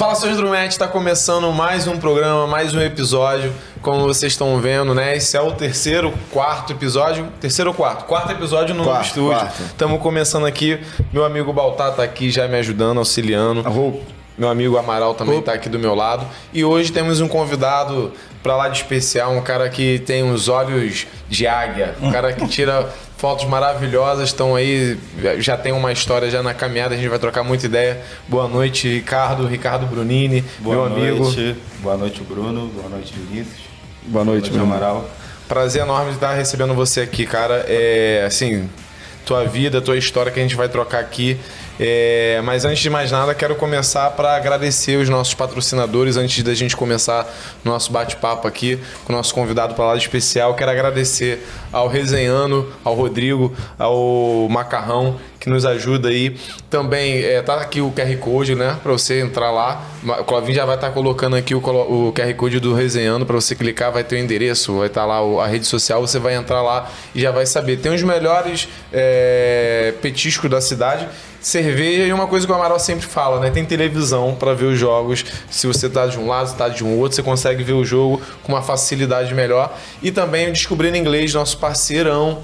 Fala, seus Drumetti, está começando mais um programa, mais um episódio, como vocês estão vendo, né? Esse é o quarto episódio no novo estúdio. Estamos começando aqui, meu amigo Baltar tá aqui já me ajudando, auxiliando. Meu amigo Amaral também está aqui do meu lado. E hoje temos um convidado para lá de especial, um cara que tem uns olhos de águia, um cara que tira fotos maravilhosas, estão aí, já tem uma história já na caminhada, a gente vai trocar muita ideia. Boa noite, Ricardo Brunini, meu amigo. Boa noite, Bruno. Boa noite, Vinícius. Boa noite, meu Amaral. Prazer enorme de estar recebendo você aqui, cara. É, assim, tua vida, tua história que a gente vai trocar aqui. Mas antes de mais nada, quero começar para agradecer os nossos patrocinadores. Antes da gente começar nosso bate-papo aqui com o nosso convidado para lá de especial, quero agradecer ao Resenhando, ao Rodrigo, ao Macarrão, que nos ajuda aí. Também tá aqui o QR Code, né, para você entrar lá. O Clovinho já vai estar colocando aqui o QR Code do Resenhando, para você clicar, vai ter o endereço, vai estar lá a rede social, você vai entrar lá e já vai saber. Tem os melhores petiscos da cidade, cerveja e uma coisa que o Amaral sempre fala, né? Tem televisão para ver os jogos. Se você tá de um lado, se tá de um outro, você consegue ver o jogo com uma facilidade melhor. E também o Descobrindo Inglês, nosso parceirão,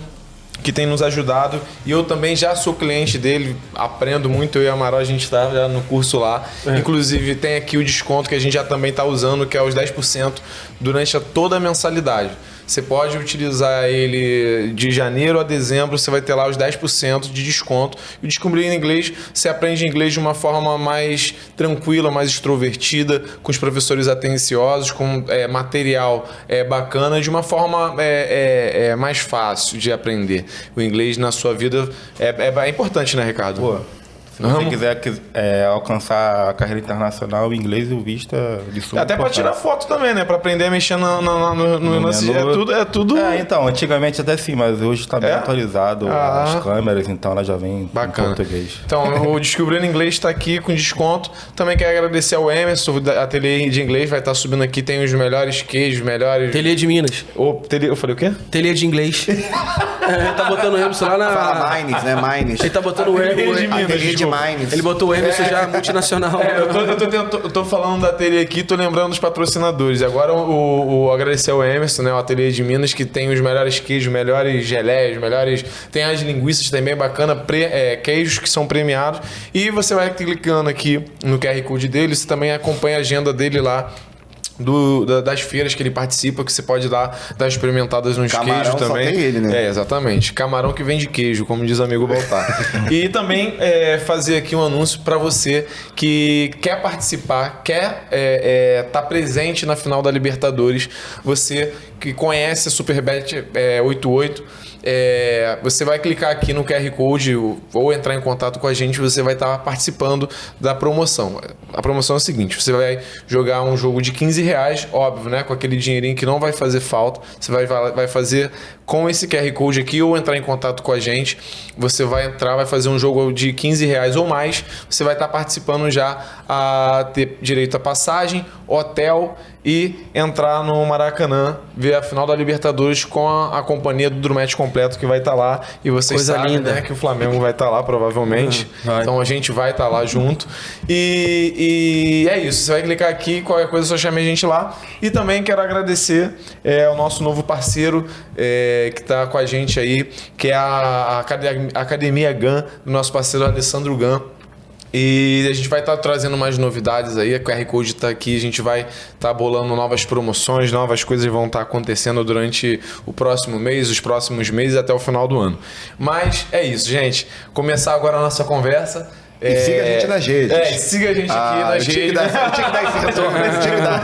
que tem nos ajudado. E eu também já sou cliente dele, aprendo muito. Eu e o Amaral, a gente está já no curso lá. Inclusive, tem aqui o desconto que a gente já também está usando, que é os 10% durante toda a mensalidade. Você pode utilizar ele de janeiro a dezembro, você vai ter lá os 10% de desconto. E o Descobrindo Inglês, você aprende inglês de uma forma mais tranquila, mais extrovertida, com os professores atenciosos, com material bacana, de uma forma mais fácil de aprender. O inglês na sua vida é importante, né, Ricardo? Pô, se você quiser alcançar a carreira internacional, o inglês e o visto de suma até para tirar foto também, né? Para aprender a mexer no lance. É tudo. Então, antigamente até sim, mas hoje está bem atualizado as câmeras, então ela já vem bacana. Em português. Então, o Descobrindo Inglês está aqui com desconto. Também quero agradecer ao Emerson, da Ateliê de Inglês, vai estar subindo aqui, tem os melhores queijos, melhores... Ateliê de Minas. Eu falei o quê? Ateliê de Inglês. Tá botando o Emerson lá na... Fala Mines, né? Mines. Ele tá botando o Emerson. Ele botou o Emerson já multinacional. Eu tô falando da Ateliê aqui, tô lembrando dos patrocinadores. Agora o agradecer ao Emerson, né? O Ateliê de Minas, que tem os melhores queijos, melhores geleias, melhores... Tem as linguiças também bacana, queijos que são premiados. E você vai clicando aqui no QR Code dele, você também acompanha a agenda dele lá. Das feiras que ele participa, que você pode dar experimentadas nos queijos também. Só tem ele, né? Exatamente. Camarão que vende queijo, como diz o amigo Baltar. E também fazer aqui um anúncio para você que quer participar, quer estar presente na final da Libertadores. Você que conhece a Superbet 88, você vai clicar aqui no QR Code ou entrar em contato com a gente, você vai estar participando da promoção. A promoção é o seguinte, você vai jogar um jogo de R$15, óbvio, né? Com aquele dinheirinho que não vai fazer falta. Você vai fazer com esse QR Code aqui ou entrar em contato com a gente. Você vai entrar, vai fazer um jogo de R$15 ou mais. Você vai estar participando já a ter direito a passagem, hotel e entrar no Maracanã, ver a final da Libertadores com a companhia do Drumetti completo que vai estar lá. E vocês sabem, né, que o Flamengo vai estar lá provavelmente. Então a gente vai estar lá junto. E é isso. Você vai clicar aqui, qualquer coisa só chame a gente lá. E também quero agradecer ao nosso novo parceiro que está com a gente aí, que é a Academia GAN, do nosso parceiro Alessandro GAN. E a gente vai estar trazendo mais novidades aí, a QR Code está aqui, a gente vai estar bolando novas promoções, novas coisas vão estar acontecendo durante o próximo mês, os próximos meses até o final do ano. Mas é isso, gente. Começar agora a nossa conversa. E siga a gente nas redes. Siga a gente aqui nas redes. Tinha que dar esse retorno, mas tinha que dar.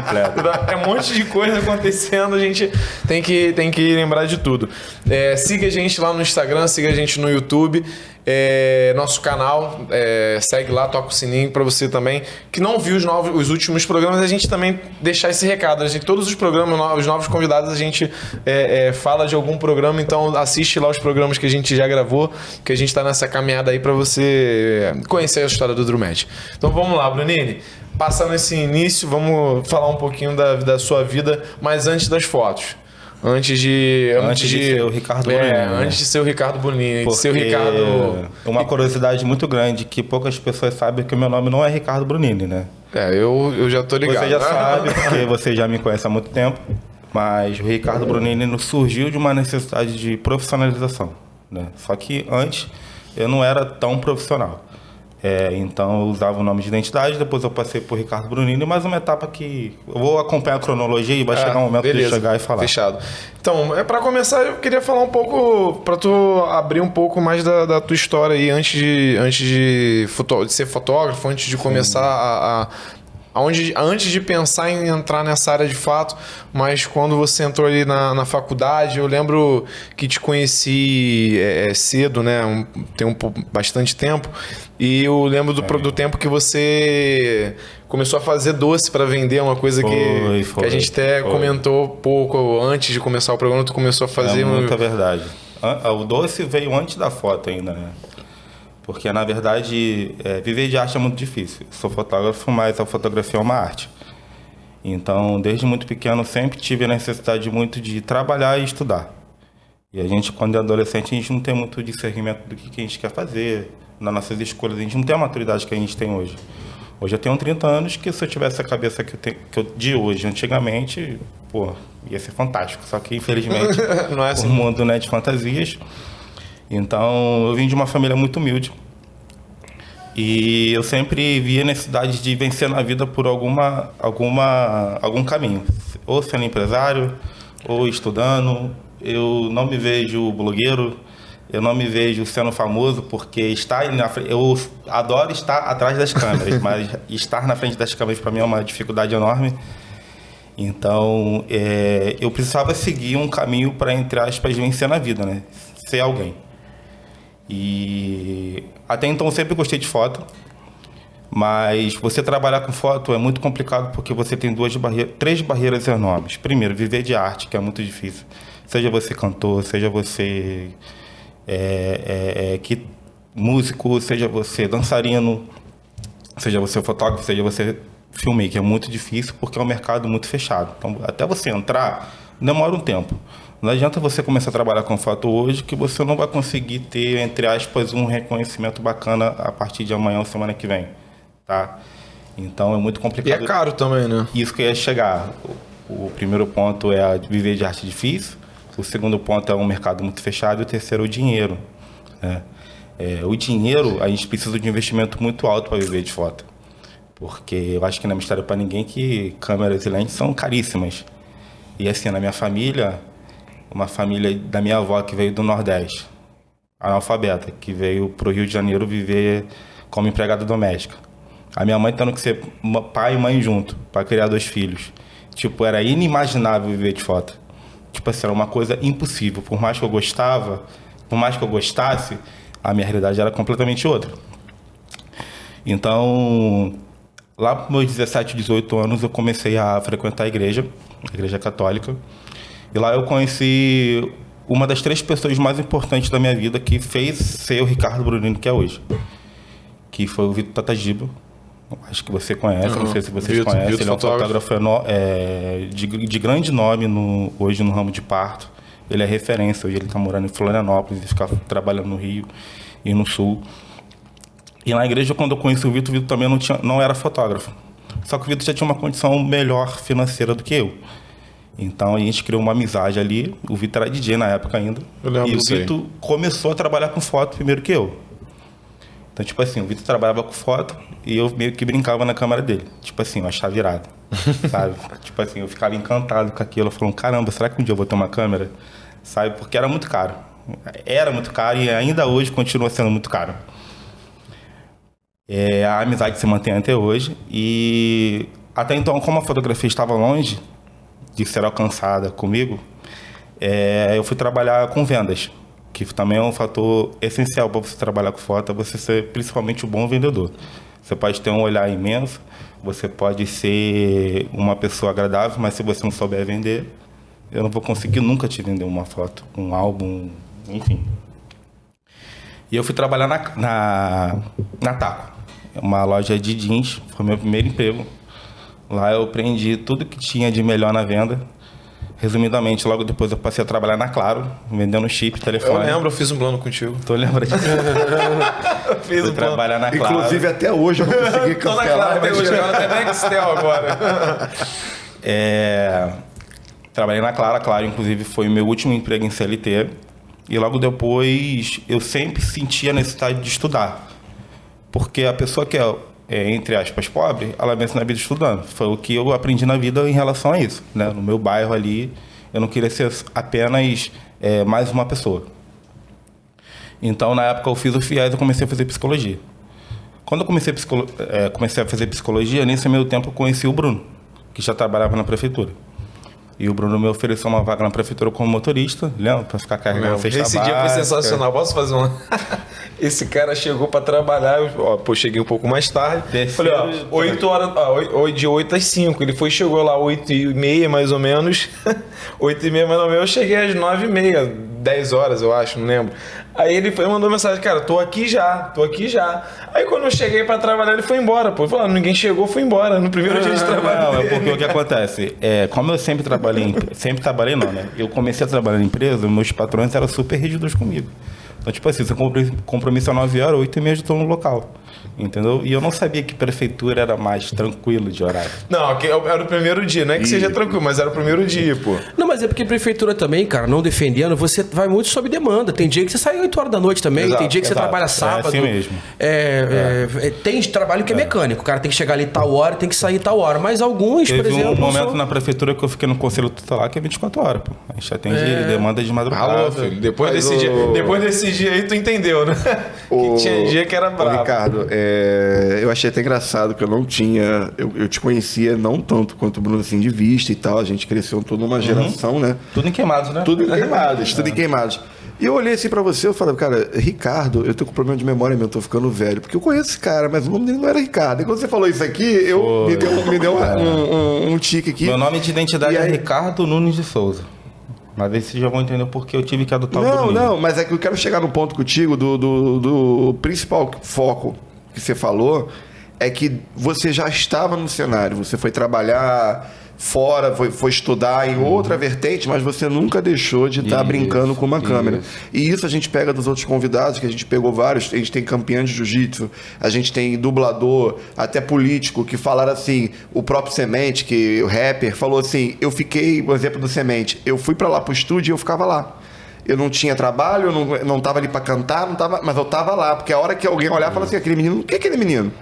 Completo. É um monte de coisa acontecendo, a gente tem que lembrar de tudo. Siga a gente lá no Instagram, siga a gente no YouTube. Nosso canal, segue lá, toca o sininho para você também que não viu os últimos programas, a gente também deixar esse recado. Todos os programas, os novos convidados, a gente fala de algum programa, então assiste lá os programas que a gente já gravou, que a gente tá nessa caminhada aí para você conhecer a história do Drumetti. Então vamos lá, Brunini, passando esse início, vamos falar um pouquinho da sua vida, mas antes das fotos. Antes de ser o Ricardo Bonini. Antes de ser o Ricardo Bonini. Porque de ser o Ricardo... uma curiosidade muito grande, que poucas pessoas sabem que o meu nome não é Ricardo Bonini, né? Eu já tô ligado. Você já sabe, porque você já me conhece há muito tempo, mas o Ricardo Bonini surgiu de uma necessidade de profissionalização, né? Só que antes eu não era tão profissional. Então eu usava o nome de identidade, depois eu passei por Ricardo Bonini, mais uma etapa que eu vou acompanhar a cronologia e vai chegar um momento de chegar e falar. Fechado. Então, para começar, eu queria falar um pouco, para tu abrir um pouco mais da tua história aí, antes de ser fotógrafo, antes de começar antes de pensar em entrar nessa área de fato, mas quando você entrou ali na faculdade, eu lembro que te conheci cedo, né? Tem bastante tempo, e eu lembro do tempo que você começou a fazer doce para vender, uma coisa que a gente até comentou pouco antes de começar o programa, tu começou a fazer... muita verdade. O doce veio antes da foto ainda, né? Porque, na verdade, viver de arte é muito difícil. Eu sou fotógrafo, mas a fotografia é uma arte. Então, desde muito pequeno, sempre tive a necessidade muito de trabalhar e estudar. E a gente, quando é adolescente, a gente não tem muito discernimento do que a gente quer fazer, nas nossas escolhas. A gente não tem a maturidade que a gente tem hoje. Hoje eu tenho 30 anos, que se eu tivesse a cabeça de hoje, antigamente, ia ser fantástico. Só que, infelizmente, não é assim. O mundo não é de fantasias. Então, eu vim de uma família muito humilde e eu sempre via necessidade de vencer na vida por algum caminho, ou sendo empresário, ou estudando. Eu não me vejo blogueiro, eu não me vejo sendo famoso, porque eu adoro estar atrás das câmeras, mas estar na frente das câmeras para mim é uma dificuldade enorme. Então, eu precisava seguir um caminho para, entre aspas, vencer na vida, né? Ser alguém. E até então eu sempre gostei de foto, mas você trabalhar com foto é muito complicado porque você tem três barreiras enormes. Primeiro, viver de arte, que é muito difícil. Seja você cantor, seja você músico, seja você dançarino, seja você fotógrafo, seja você filmmaker. É muito difícil porque é um mercado muito fechado. Então, até você entrar, demora um tempo. Não adianta você começar a trabalhar com foto hoje que você não vai conseguir ter, entre aspas, um reconhecimento bacana a partir de amanhã ou semana que vem, tá? Então é muito complicado. E é caro também, né? Isso que eu ia chegar. O primeiro ponto é viver de arte difícil, o segundo ponto é um mercado muito fechado e o terceiro é o dinheiro, né? O dinheiro, a gente precisa de um investimento muito alto para viver de foto, porque eu acho que não é mistério para ninguém que câmeras e lentes são caríssimas. E assim, na minha família... Uma família da minha avó que veio do Nordeste, analfabeta, que veio para o Rio de Janeiro viver como empregada doméstica. A minha mãe tendo que ser pai e mãe junto, para criar 2 filhos. Tipo, era inimaginável viver de foto. Tipo assim, era uma coisa impossível. Por mais que eu gostasse, a minha realidade era completamente outra. Então, lá para os meus 17, 18 anos, eu comecei a frequentar a igreja católica. E lá eu conheci uma das 3 pessoas mais importantes da minha vida que fez ser o Ricardo Bonini que é hoje. Que foi o Vitor Tatagiba. Acho que você conhece, não sei se vocês conhecem. Ele é um fotógrafo de grande nome hoje no ramo de parto. Ele é referência. Hoje ele está morando em Florianópolis e fica trabalhando no Rio e no Sul. E na igreja, quando eu conheci o Vitor também não era fotógrafo. Só que o Vitor já tinha uma condição melhor financeira do que eu. Então a gente criou uma amizade ali. O Vitor era DJ na época ainda. E o Vitor começou a trabalhar com foto primeiro que eu. Então, tipo assim, o Vitor trabalhava com foto e eu meio que brincava na câmera dele. Tipo assim, eu achava virado, sabe? Tipo assim, eu ficava encantado com aquilo. Eu falava, caramba, será que um dia eu vou ter uma câmera? Sabe? Porque era muito caro. Era muito caro e ainda hoje continua sendo muito caro. A amizade se mantém até hoje. E até então, como a fotografia estava longe de ser alcançada comigo, eu fui trabalhar com vendas, que também é um fator essencial para você trabalhar com foto, você ser principalmente um bom vendedor. Você pode ter um olhar imenso, você pode ser uma pessoa agradável, mas se você não souber vender, eu não vou conseguir nunca te vender uma foto, um álbum, enfim. E eu fui trabalhar na Taco, uma loja de jeans, foi meu primeiro emprego. Lá eu aprendi tudo que tinha de melhor na venda. Resumidamente, logo depois eu passei a trabalhar na Claro, vendendo chip, telefone. Eu lembro, eu fiz um plano contigo. Tô lembrando disso. Eu fiz Fui trabalhar na Claro. Inclusive, até hoje eu não consegui Tô na cancelar. Claro até hoje, agora até Nextel agora. Trabalhei na Claro. A Claro, inclusive, foi o meu último emprego em CLT. E logo depois, eu sempre sentia a necessidade de estudar. Porque a pessoa que é, entre aspas, pobre, ela vence na vida estudando. Foi o que eu aprendi na vida em relação a isso, né? No meu bairro ali, eu não queria ser apenas mais uma pessoa. Então, na época, eu fiz o FIES e eu comecei a fazer psicologia. Quando eu comecei a fazer psicologia, nesse meio tempo eu conheci o Bruno, que já trabalhava na prefeitura. E o Bruno me ofereceu uma vaga na prefeitura como motorista, lembra? Para ficar carregando cesta básica. Esse dia foi sensacional. Posso fazer uma... Esse cara chegou para trabalhar, cheguei um pouco mais tarde. Falei, 8 horas, de 8 às 5. Ele chegou lá 8h30 mais ou menos. 8h30 mais ou menos, eu cheguei às 9h30, 10 horas eu acho, não lembro. Aí ele mandou mensagem, cara, tô aqui já. Aí quando eu cheguei pra trabalhar, ele foi embora, pô. Falou, ninguém chegou, foi embora, no primeiro dia de trabalho. Não, é porque o que acontece, como eu sempre trabalhei não, né? Eu comecei a trabalhar na empresa, meus patrões eram super rígidos comigo. Então, tipo assim, se eu compromisso às 9 horas, 8h30 eu estou no local. Entendeu? E eu não sabia que prefeitura era mais tranquilo de horário. Não, era o primeiro dia. Não é que seja tranquilo, mas era o primeiro dia, pô. Não, mas é porque prefeitura também, cara, não defendendo, você vai muito sob demanda. Tem dia que você sai 8 horas da noite também, tem dia que você trabalha sábado. É assim mesmo. Tem trabalho que é mecânico. O cara tem que chegar ali tal hora, tem que sair tal hora. Mas alguns, por exemplo... Teve um momento na prefeitura que eu fiquei no conselho tutelar que é 24 horas, pô. A gente atende demanda de madrugada. Alô, filho. Depois desse dia aí, tu entendeu, né? Que tinha dia que era bravo. Ricardo, eu achei até engraçado que eu não tinha... Eu te conhecia não tanto quanto o Bruno, assim, de vista e tal. A gente cresceu toda uma geração, né? Tudo em Queimados, né? Tudo em Queimados. E eu olhei assim pra você, eu falei, cara, Ricardo, eu tô com problema de memória mesmo, eu tô ficando velho. Porque eu conheço esse cara, mas o nome dele não era Ricardo. E quando você falou isso aqui, me deu um tique aqui. Meu nome de identidade é Ricardo Nunes de Souza. Mas aí vocês já vão entender por que eu tive que adotar o Bruno. Não, mas é que eu quero chegar no ponto contigo do principal foco que você falou, é que você já estava no cenário, você foi trabalhar fora, foi estudar em outra vertente, mas você nunca deixou de estar brincando com uma câmera. E isso a gente pega dos outros convidados, que a gente pegou vários, a gente tem campeão de jiu-jitsu, a gente tem dublador, até político, que falaram assim, o próprio Semente, que o rapper, falou assim, eu fiquei, por exemplo, do Semente, eu fui pra lá pro estúdio e eu ficava lá. Eu não tinha trabalho, eu não tava ali pra cantar, mas eu tava lá, porque a hora que alguém olhar, fala assim, aquele menino, o que é aquele menino?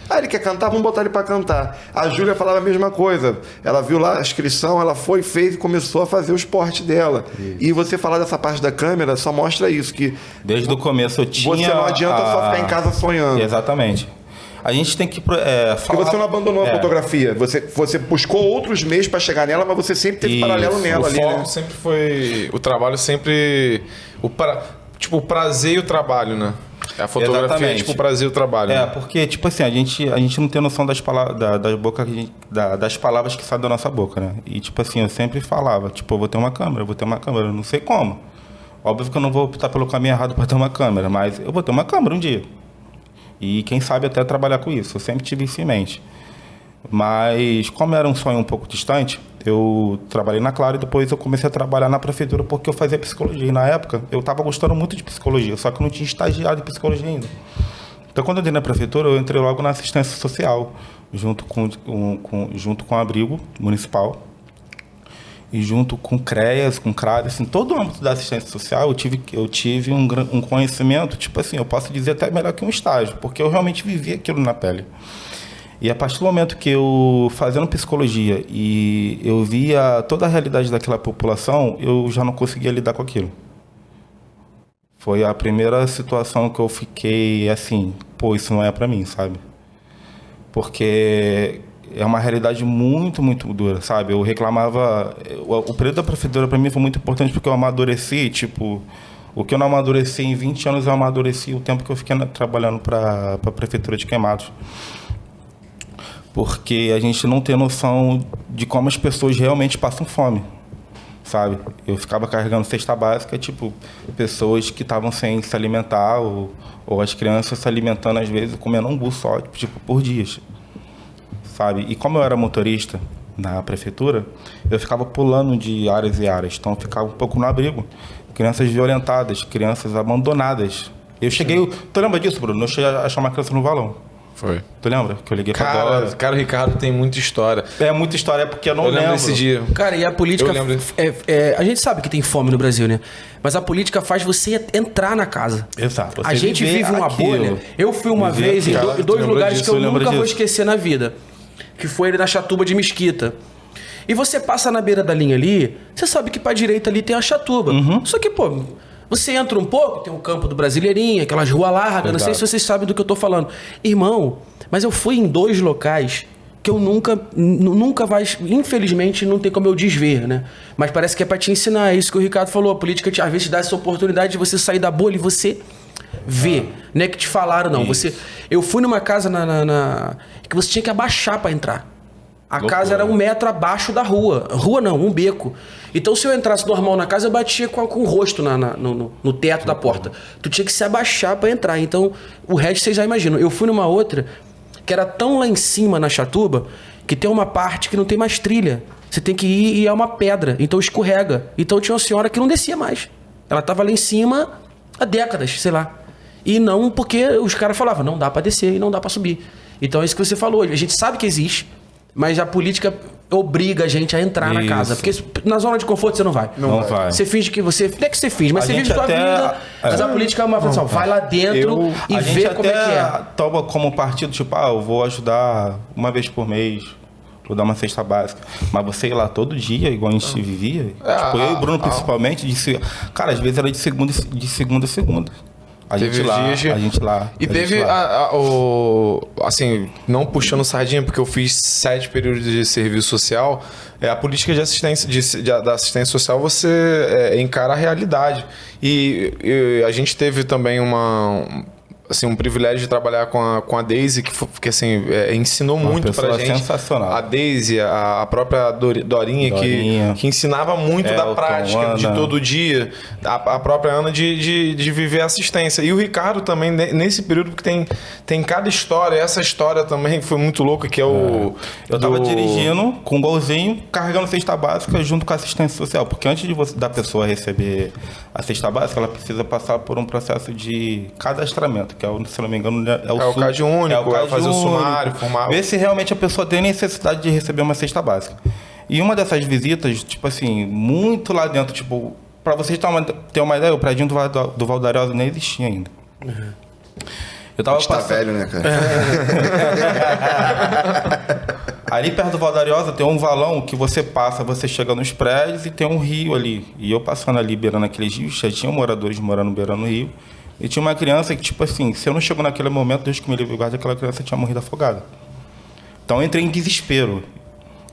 Ah, ele quer cantar, vamos botar ele pra cantar. A Júlia falava a mesma coisa. Ela viu lá a inscrição, ela foi, fez e começou a fazer o esporte dela. Isso. E você falar dessa parte da câmera só mostra isso, que... Desde o começo eu tinha... Você não adianta só ficar em casa sonhando. Exatamente. A gente tem que falar... Porque você não abandonou a fotografia. Você buscou outros meios para chegar nela, mas você sempre teve paralelo nela ali, né? Sempre foi... O trabalho sempre... O prazer e o trabalho, né? A fotografia é tipo o prazer e o trabalho. Né? Porque, tipo assim, a gente não tem noção das palavras que saem da nossa boca, né? E, tipo assim, eu sempre falava, tipo, eu vou ter uma câmera, eu não sei como. Óbvio que eu não vou optar pelo caminho errado para ter uma câmera, mas eu vou ter uma câmera um dia. E quem sabe até trabalhar com isso. Eu sempre tive isso em mente. Mas, como era um sonho um pouco distante, eu trabalhei na Claro e depois eu comecei a trabalhar na prefeitura porque eu fazia psicologia. E na época, eu estava gostando muito de psicologia, só que eu não tinha estagiado em psicologia ainda. Então, quando eu entrei na prefeitura, eu entrei logo na assistência social, junto com o abrigo municipal e junto com CREAS, com CRAV, assim, todo o âmbito da assistência social, eu tive um conhecimento, tipo assim, eu posso dizer até melhor que um estágio, porque eu realmente vivi aquilo na pele. E a partir do momento que eu, fazendo psicologia, e eu via toda a realidade daquela população, eu já não conseguia lidar com aquilo. Foi a primeira situação que eu fiquei assim, pô, isso não é pra mim, sabe? Porque é uma realidade muito, muito dura, sabe? Eu reclamava... O período da prefeitura pra mim foi muito importante porque eu amadureci, tipo... O que eu não amadureci em 20 anos, eu amadureci o tempo que eu fiquei trabalhando para a prefeitura de Queimados. Porque a gente não tem noção de como as pessoas realmente passam fome, sabe? Eu ficava carregando cesta básica, tipo, pessoas que estavam sem se alimentar, ou as crianças se alimentando, às vezes, comendo um só, tipo, por dia, sabe? E como eu era motorista, na prefeitura, eu ficava pulando de áreas e áreas. Então eu ficava um pouco no abrigo. Crianças violentadas, crianças abandonadas. Eu cheguei... Tu lembra disso, Bruno? Eu cheguei a achar uma criança no valão. Foi. Tu lembra? Que eu liguei pra Dora. Cara, o Ricardo tem muita história. É muita história, porque eu não lembro. Desse dia. Cara, e a política... Eu lembro. A gente sabe que tem fome no Brasil, né? Mas a política faz você entrar na casa. Exato. A gente vive uma bolha. Eu fui uma vez em dois lugares que eu nunca vou esquecer na vida. Que foi ali na Chatuba de Mesquita. E você passa na beira da linha ali, você sabe que pra direita ali tem a Chatuba. Só que, pô... Você entra um pouco, tem o campo do Brasileirinho, aquelas ruas largas, não sei se vocês sabem do que eu tô falando. Irmão, mas eu fui em 2 locais que eu nunca vai... Infelizmente, não tem como eu desver, né? Mas parece que é pra te ensinar. É isso que o Ricardo falou. A política, às vezes, dá essa oportunidade de você sair da bolha e você ver. Não é que te falaram, não. Eu fui numa casa que você tinha que abaixar pra entrar. A casa era 1 metro abaixo da rua. Rua não, um beco. Então, se eu entrasse normal na casa, eu batia com o rosto no teto da porta. Tu tinha que se abaixar pra entrar. Então, o resto vocês já imaginam. Eu fui numa outra que era tão lá em cima, na Chatuba, que tem uma parte que não tem mais trilha. Você tem que ir e é uma pedra. Então, escorrega. Então, tinha uma senhora que não descia mais. Ela tava lá em cima há décadas, sei lá. E não porque os caras falavam, não dá pra descer e não dá pra subir. Então, é isso que você falou. A gente sabe que existe, mas a política obriga a gente a entrar na casa. Porque na zona de conforto você não vai. Não vai. Você finge que você... Não é que você finge, mas você vive sua vida. Mas a política é uma função. Vai lá dentro e vê como é que é. Toma como partido, tipo, eu vou ajudar uma vez por mês, vou dar uma cesta básica. Mas você ir lá todo dia, igual a gente vivia. Tipo, eu e o Bruno principalmente, cara, às vezes era de segunda a segunda. A gente lá. E teve assim, não puxando sardinha, porque eu fiz 7 períodos de serviço social. A política de assistência, da assistência social, você encara a realidade. E a gente teve também um privilégio de trabalhar com a Daisy, que assim, ensinou muito pra gente. Sensacional. A Daisy, a própria Dorinha. Que ensinava muito da prática, Ana, de todo dia. A própria Ana de viver a assistência. E o Ricardo também, nesse período, porque tem cada história. Essa história também foi muito louca, que é o... Eu tava dirigindo com um golzinho, carregando cesta básica junto com a assistência social. Porque antes da pessoa receber a cesta básica, ela precisa passar por um processo de cadastramento, que se não me engano, é o CAD único, fazer o sumário, formar... Ver se realmente a pessoa tem necessidade de receber uma cesta básica. E uma dessas visitas, tipo assim, muito lá dentro, tipo, pra vocês terem uma ideia, o prédio do Valdariosa nem existia ainda. Eu tava tá velho, né, cara? Ali perto do Valdariosa tem um valão que você chega nos prédios e tem um rio ali. E eu passando ali, beirando aqueles rios, já tinha moradores morando beirando o rio. E tinha uma criança que, tipo assim, se eu não chego naquele momento, Deus que me livre e guarde, aquela criança tinha morrido afogada. Então eu entrei em desespero.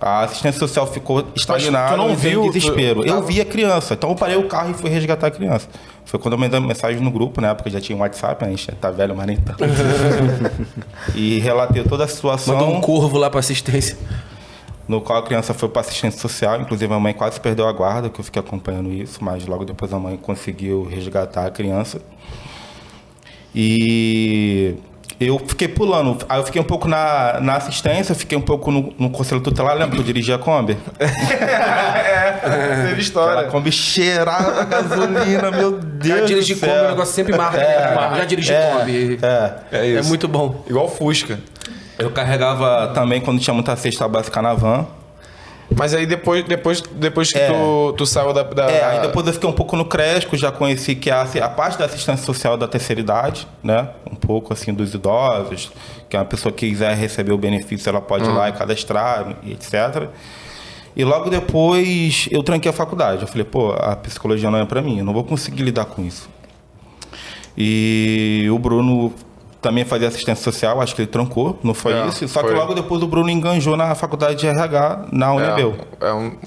A assistência social ficou estagnada. Tu não viu? Em desespero. Eu vi a criança. Então eu parei o carro e fui resgatar a criança. Foi quando eu mandei mensagem no grupo, na época já tinha um WhatsApp, a gente tá velho, mas nem tanto. E relatei toda a situação. Mandou um corvo lá pra assistência. No qual a criança foi para assistência social. Inclusive a mãe quase perdeu a guarda, que eu fiquei acompanhando isso, mas logo depois a mãe conseguiu resgatar a criança. E eu fiquei pulando. Aí eu fiquei um pouco na assistência, fiquei um pouco no conselho tutelar. Lembra que eu dirigia a Kombi? Teve história. A Kombi cheirava gasolina, meu Deus. Já dirigi Kombi, o negócio sempre marca. Já dirigi Kombi. É isso. É muito bom. Igual Fusca. Eu carregava também quando tinha muita cesta básica na van. Mas aí depois que tu saiu da... Aí depois eu fiquei um pouco no Cresco, já conheci que a parte da assistência social da terceira idade, né? Um pouco assim dos idosos, que uma pessoa que quiser receber o benefício, ela pode ir lá e cadastrar, e etc. E logo depois eu tranquei a faculdade. Eu falei, a psicologia não é pra mim, eu não vou conseguir lidar com isso. E o Bruno também fazia assistência social, acho que ele trancou, não foi isso? Só que logo depois o Bruno enganjou na faculdade de RH na Unibel.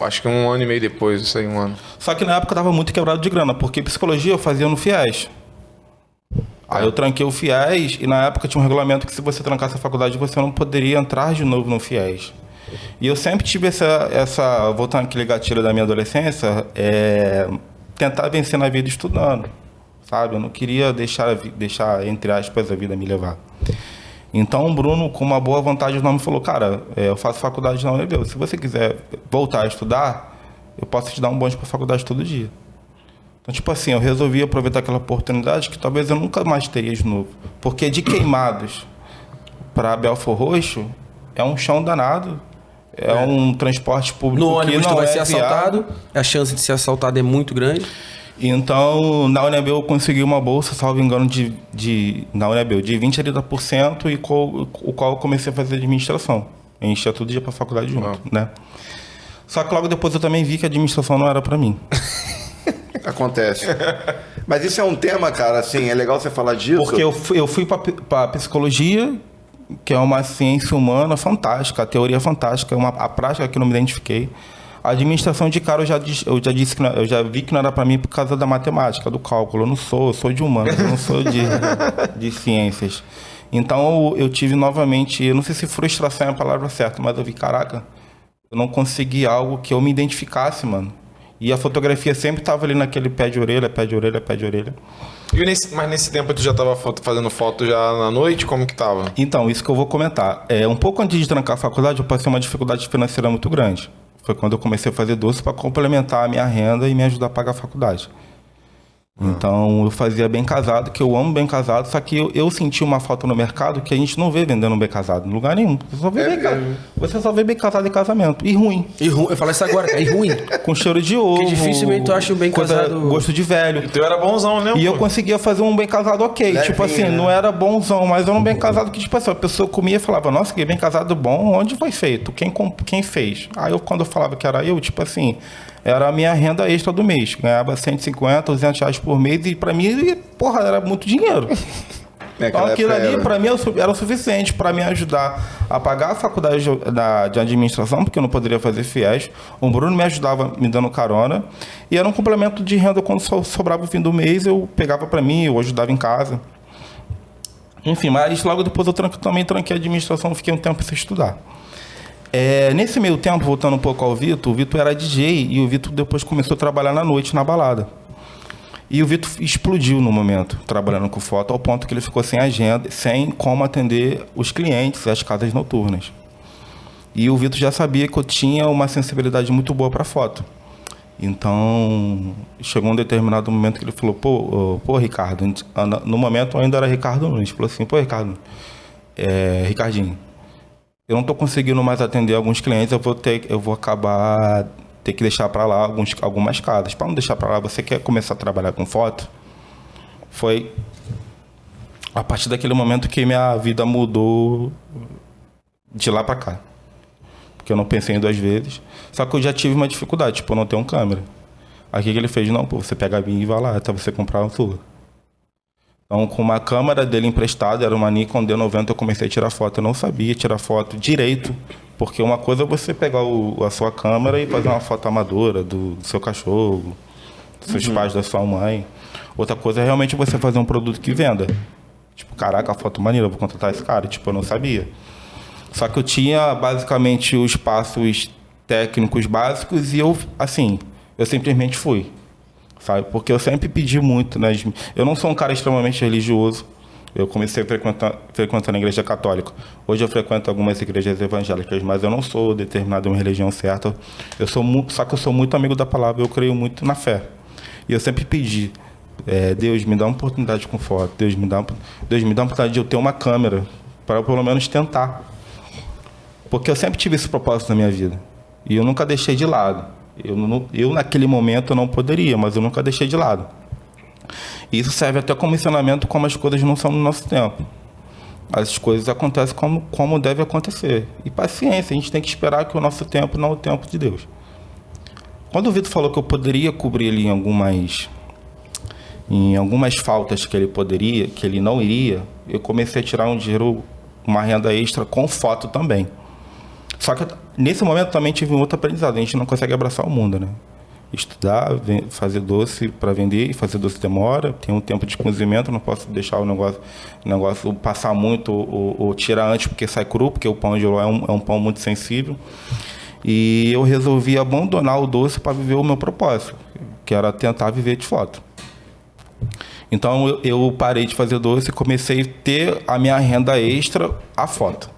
Acho que 1 ano e meio depois, isso aí, 1 ano. Só que na época eu tava muito quebrado de grana, porque psicologia eu fazia no FIES. Aí eu tranquei o FIES e na época tinha um regulamento que se você trancasse a faculdade você não poderia entrar de novo no FIES. E eu sempre tive voltando àquele gatilho da minha adolescência, tentar vencer na vida estudando. Sabe? Eu não queria deixar, entre aspas, a vida me levar. Então o Bruno, com uma boa vontade de nome, falou, cara, eu faço faculdade na UNB. Se você quiser voltar a estudar, eu posso te dar um bonde para a faculdade todo dia. Então, tipo assim, eu resolvi aproveitar aquela oportunidade que talvez eu nunca mais teria de novo. Porque de Queimados para Belford Roxo é um chão danado, é um transporte público no ônibus que não tu vai ser viável. assaltado, a chance de ser assaltado é muito grande. Então, na UNB eu consegui uma bolsa, salvo engano, na UNB, de 20% a 30%, e o qual eu comecei a fazer administração. A gente ia todo dia para a faculdade junto, né? Só que logo depois eu também vi que a administração não era para mim. Acontece. Mas isso é um tema, cara, assim, é legal você falar disso. Porque eu fui para psicologia, que é uma ciência humana fantástica, a teoria é fantástica, a prática que eu não me identifiquei. A administração de cara eu já disse que eu já vi que não era para mim por causa da matemática, do cálculo. Eu sou de humanos, eu não sou de ciências. Então eu tive novamente, eu não sei se frustração é a palavra certa, mas eu vi, caraca, eu não consegui algo que eu me identificasse, mano. E a fotografia sempre estava ali naquele pé de orelha, pé de orelha, pé de orelha. Mas nesse tempo tu já estava fazendo foto já na noite? Como que tava? Então, isso que eu vou comentar. Um pouco antes de trancar a faculdade, eu passei uma dificuldade financeira muito grande. Foi quando eu comecei a fazer doce para complementar a minha renda e me ajudar a pagar a faculdade. Então, eu fazia bem casado, que eu amo bem casado, só que eu senti uma falta no mercado que a gente não vê vendendo bem casado, em lugar nenhum. Você só vê bem casado em casamento. E ruim. Eu falei isso agora, é ruim. Com cheiro de ovo. Que dificilmente eu acho um bem casado. Gosto de velho. Então era bonzão, né? E eu conseguia fazer um bem casado ok. Levinho, tipo assim, não era bonzão, mas era um bem casado que, tipo assim, a pessoa comia e falava, nossa, que bem casado bom, onde foi feito? Quem fez? Aí quando eu falava que era eu, tipo assim, era a minha renda extra do mês. Ganhava 150, 200 reais por mês e pra mim, porra, era muito dinheiro. Então aquilo ali pra mim era o suficiente pra me ajudar a pagar a faculdade de administração, porque eu não poderia fazer FIES. O Bruno me ajudava me dando carona. E era um complemento de renda quando sobrava o fim do mês, eu pegava pra mim, eu ajudava em casa. Enfim, mas logo depois eu também tranquei a administração, fiquei um tempo sem estudar. Nesse meio tempo, voltando um pouco ao Vitor, o Vitor era DJ e o Vitor depois começou a trabalhar na noite na balada. E o Vitor explodiu no momento, trabalhando com foto, ao ponto que ele ficou sem agenda, sem como atender os clientes, as casas noturnas. E o Vitor já sabia que eu tinha uma sensibilidade muito boa para foto. Então, chegou um determinado momento que ele falou, pô, Ricardo, no momento ainda era Ricardo Nunes, falou assim, pô, Ricardo, Ricardinho, eu não estou conseguindo mais atender alguns clientes, eu vou acabar ter que deixar para lá algumas casas. Para não deixar para lá, você quer começar a trabalhar com foto? Foi a partir daquele momento que minha vida mudou de lá para cá. Porque eu não pensei em 2 vezes. Só que eu já tive uma dificuldade, tipo, eu não tenho câmera. Aí o que ele fez? Não, você pega a minha e vai lá, até você comprar uma sua. Então, com uma câmera dele emprestada, era uma Nikon D90, eu comecei a tirar foto. Eu não sabia tirar foto direito, porque uma coisa é você pegar a sua câmera e fazer uma foto amadora do seu cachorro, dos seus pais, da sua mãe. Outra coisa é realmente você fazer um produto que venda. Tipo, caraca, a foto maneira, eu vou contratar esse cara. Tipo, eu não sabia. Só que eu tinha, basicamente, os passos técnicos básicos e eu simplesmente fui. Sabe? Porque eu sempre pedi muito, né? Eu não sou um cara extremamente religioso. Eu comecei frequentando a igreja católica. Hoje eu frequento algumas igrejas evangélicas, mas eu não sou determinado em uma religião certa. Só que eu sou muito amigo da palavra, eu creio muito na fé. E eu sempre pedi, Deus, me dá uma oportunidade com foto. Deus, me dá uma oportunidade de eu ter uma câmera, para eu pelo menos tentar. Porque eu sempre tive esse propósito na minha vida. E eu nunca deixei de lado. Eu naquele momento eu não poderia, mas eu nunca deixei de lado. E isso serve até como ensinamento como as coisas não são no nosso tempo. As coisas acontecem como deve acontecer. E paciência, a gente tem que esperar que o nosso tempo não é o tempo de Deus. Quando o Vitor falou que eu poderia cobrir ele em algumas faltas que ele não iria, eu comecei a tirar um dinheiro, uma renda extra com foto também. Só que nesse momento também tive um outro aprendizado. A gente não consegue abraçar o mundo, né? Estudar, fazer doce para vender, e fazer doce demora, tem um tempo de cozimento, não posso deixar o negócio passar muito ou tirar antes porque sai cru, porque o pão de ló é um pão muito sensível. E eu resolvi abandonar o doce para viver o meu propósito, que era tentar viver de foto. Então eu parei de fazer doce e comecei a ter a minha renda extra, a foto.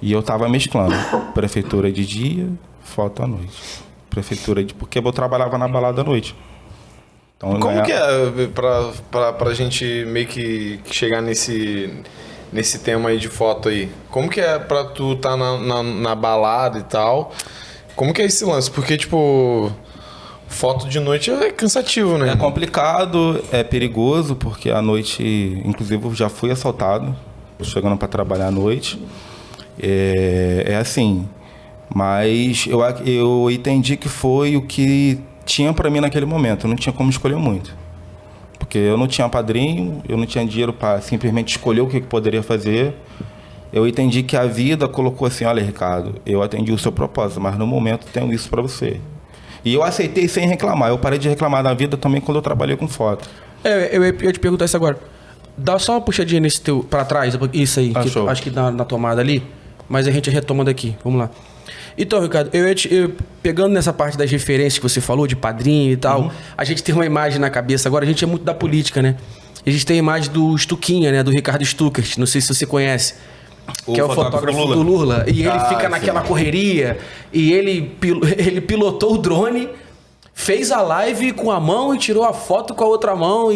E eu tava mesclando prefeitura de dia, foto à noite. Prefeitura de... Porque eu trabalhava na balada à noite. Então, como que é pra gente meio que chegar nesse tema aí de foto aí? Como que é pra tu tá na balada e tal? Como que é esse lance? Porque, tipo, foto de noite é cansativo, né? É complicado, é perigoso, porque à noite, inclusive, eu já fui assaltado, chegando pra trabalhar à noite. É assim, mas eu entendi que foi o que tinha pra mim naquele momento, eu não tinha como escolher muito. Porque eu não tinha padrinho, eu não tinha dinheiro para simplesmente escolher o que poderia fazer. Eu entendi que a vida colocou assim, olha, Ricardo, eu atendi o seu propósito, mas no momento tenho isso para você. E eu aceitei sem reclamar. Eu parei de reclamar da vida também quando eu trabalhei com foto. Eu ia te perguntar isso agora. Dá só uma puxadinha nesse teu para trás, isso aí, que acho que na tomada ali, mas a gente retoma daqui. Vamos lá. Então, Ricardo, pegando nessa parte das referências que você falou, de padrinho e tal, a gente tem uma imagem na cabeça agora, a gente é muito da política, né? A gente tem a imagem do Stuquinha, né? Do Ricardo Stuckert, não sei se você conhece. Que é o fotógrafo do Lula. E ele fica naquela correria, e ele pilotou o drone, fez a live com a mão e tirou a foto com a outra mão.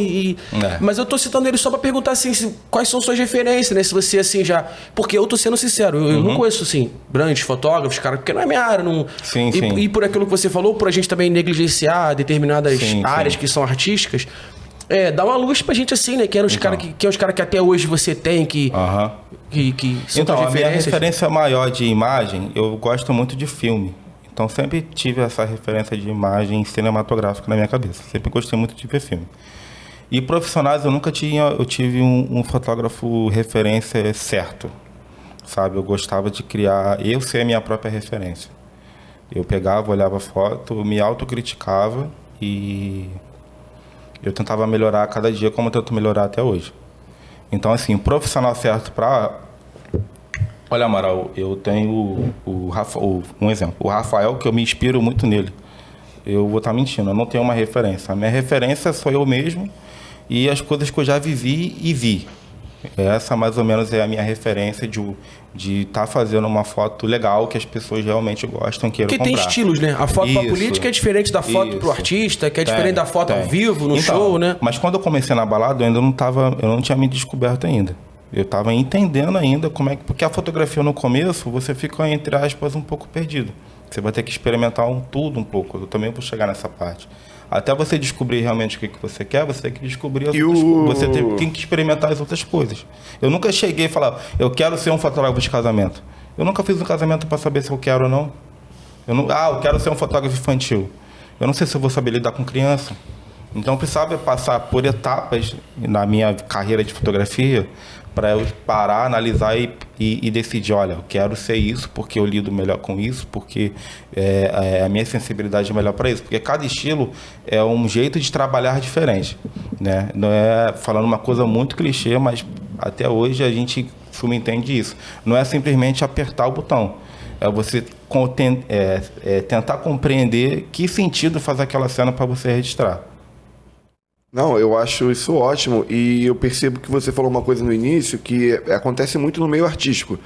Mas eu tô citando ele só pra perguntar assim, quais são suas referências, né? Se você assim já. Porque eu tô sendo sincero, eu não conheço assim, grandes fotógrafos, cara, porque não é minha área. Não... Sim. E por aquilo que você falou, por a gente também negligenciar determinadas áreas que são artísticas. Dá uma luz pra gente assim, né? Que eram os caras que até hoje você tem, que são então, a minha referência maior de imagem, eu gosto muito de filme. Então, sempre tive essa referência de imagem cinematográfica na minha cabeça. Sempre gostei muito de ver filme. E profissionais, eu tive um fotógrafo referência certo, sabe? Eu gostava de criar, eu ser a minha própria referência. Eu pegava, olhava a foto, me autocriticava e eu tentava melhorar a cada dia como eu tento melhorar até hoje. Então, assim, o profissional certo para... Olha, Amaral, eu tenho um exemplo. O Rafael, que eu me inspiro muito nele. Eu vou estar mentindo, eu não tenho uma referência. A minha referência sou eu mesmo e as coisas que eu já vivi e vi. Essa, mais ou menos, é a minha referência de estar fazendo uma foto legal que as pessoas realmente gostam, queiram comprar. Porque tem estilos, né? A foto pra política é diferente da foto pro artista, que é diferente da foto ao vivo, no show, né? Mas quando eu comecei na balada, eu não tinha me descoberto ainda. Eu estava entendendo ainda como é que... Porque a fotografia no começo, você fica, entre aspas, um pouco perdido. Você vai ter que experimentar tudo um pouco. Eu também vou chegar nessa parte. Até você descobrir realmente o que você quer, você tem que descobrir as outras coisas. Você tem que experimentar as outras coisas. Eu nunca cheguei e falar, eu quero ser um fotógrafo de casamento. Eu nunca fiz um casamento para saber se eu quero ou não. Eu quero ser um fotógrafo infantil. Eu não sei se eu vou saber lidar com criança. Então, eu precisava passar por etapas na minha carreira de fotografia para eu parar, analisar e decidir, olha, eu quero ser isso porque eu lido melhor com isso, porque a minha sensibilidade é melhor para isso. Porque cada estilo é um jeito de trabalhar diferente, né? Não é falando uma coisa muito clichê, mas até hoje a gente subentende isso. Não é simplesmente apertar o botão. É você tentar compreender que sentido faz aquela cena para você registrar. Não, eu acho isso ótimo e eu percebo que você falou uma coisa no início que acontece muito no meio artístico,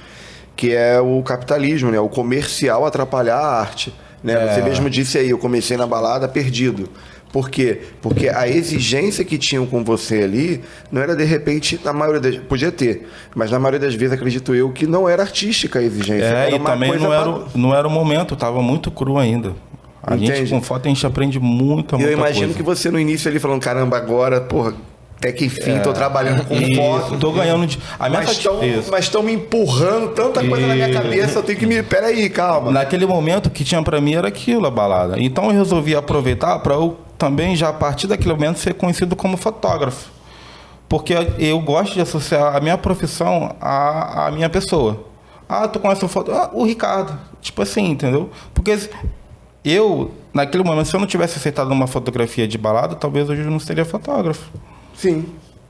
que é o capitalismo, né? O comercial atrapalhar a arte, né? Você mesmo disse aí, eu comecei na balada perdido. Por quê? Porque a exigência que tinham com você ali não era de repente, na maioria das... Podia ter, mas na maioria das vezes acredito eu que não era artística a exigência. Era e também não era o momento, estava muito cru ainda. A gente com foto a gente aprende muita coisa. Eu imagino que você no início ali falando, caramba, agora, porra, até que enfim, tô trabalhando com foto. Tô ganhando mas estão me empurrando tanta coisa na minha cabeça, eu tenho que me... Peraí, calma. Naquele momento, o que tinha pra mim era aquilo, a balada. Então eu resolvi aproveitar pra eu também, já a partir daquele momento, ser conhecido como fotógrafo. Porque eu gosto de associar a minha profissão à minha pessoa. Tu conhece o fotógrafo? O Ricardo. Tipo assim, entendeu? Porque... Eu, naquele momento, se eu não tivesse aceitado uma fotografia de balada, talvez hoje eu não seria fotógrafo. Sim,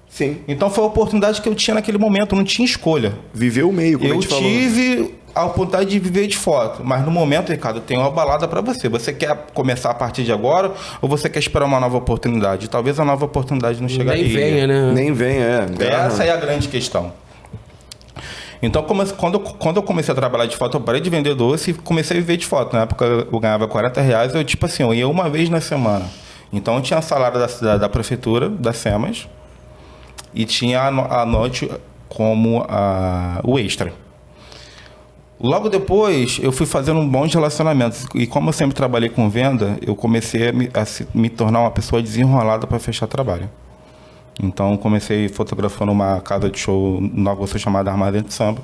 sim. Então foi a oportunidade que eu tinha naquele momento, não tinha escolha. Viveu o meio, como eu a gente falou. tive a oportunidade de viver de foto. Mas no momento, Ricardo, tem uma balada para você. Você quer começar a partir de agora ou você quer esperar uma nova oportunidade? Talvez a nova oportunidade não chegaria. Nem venha, né? Nem venha, Essa é a grande questão. Então, quando eu comecei a trabalhar de foto, eu parei de vender doce e comecei a viver de foto. Na época, eu ganhava R$40. Eu, tipo assim, eu ia uma vez na semana. Então, eu tinha salário da prefeitura, da SEMAS, e tinha a noite como o extra. Logo depois, eu fui fazendo um bons relacionamentos. E como eu sempre trabalhei com venda, eu comecei a me tornar uma pessoa desenrolada para fechar trabalho. Então, comecei fotografando uma casa de show nova, chamada Armazém de Samba.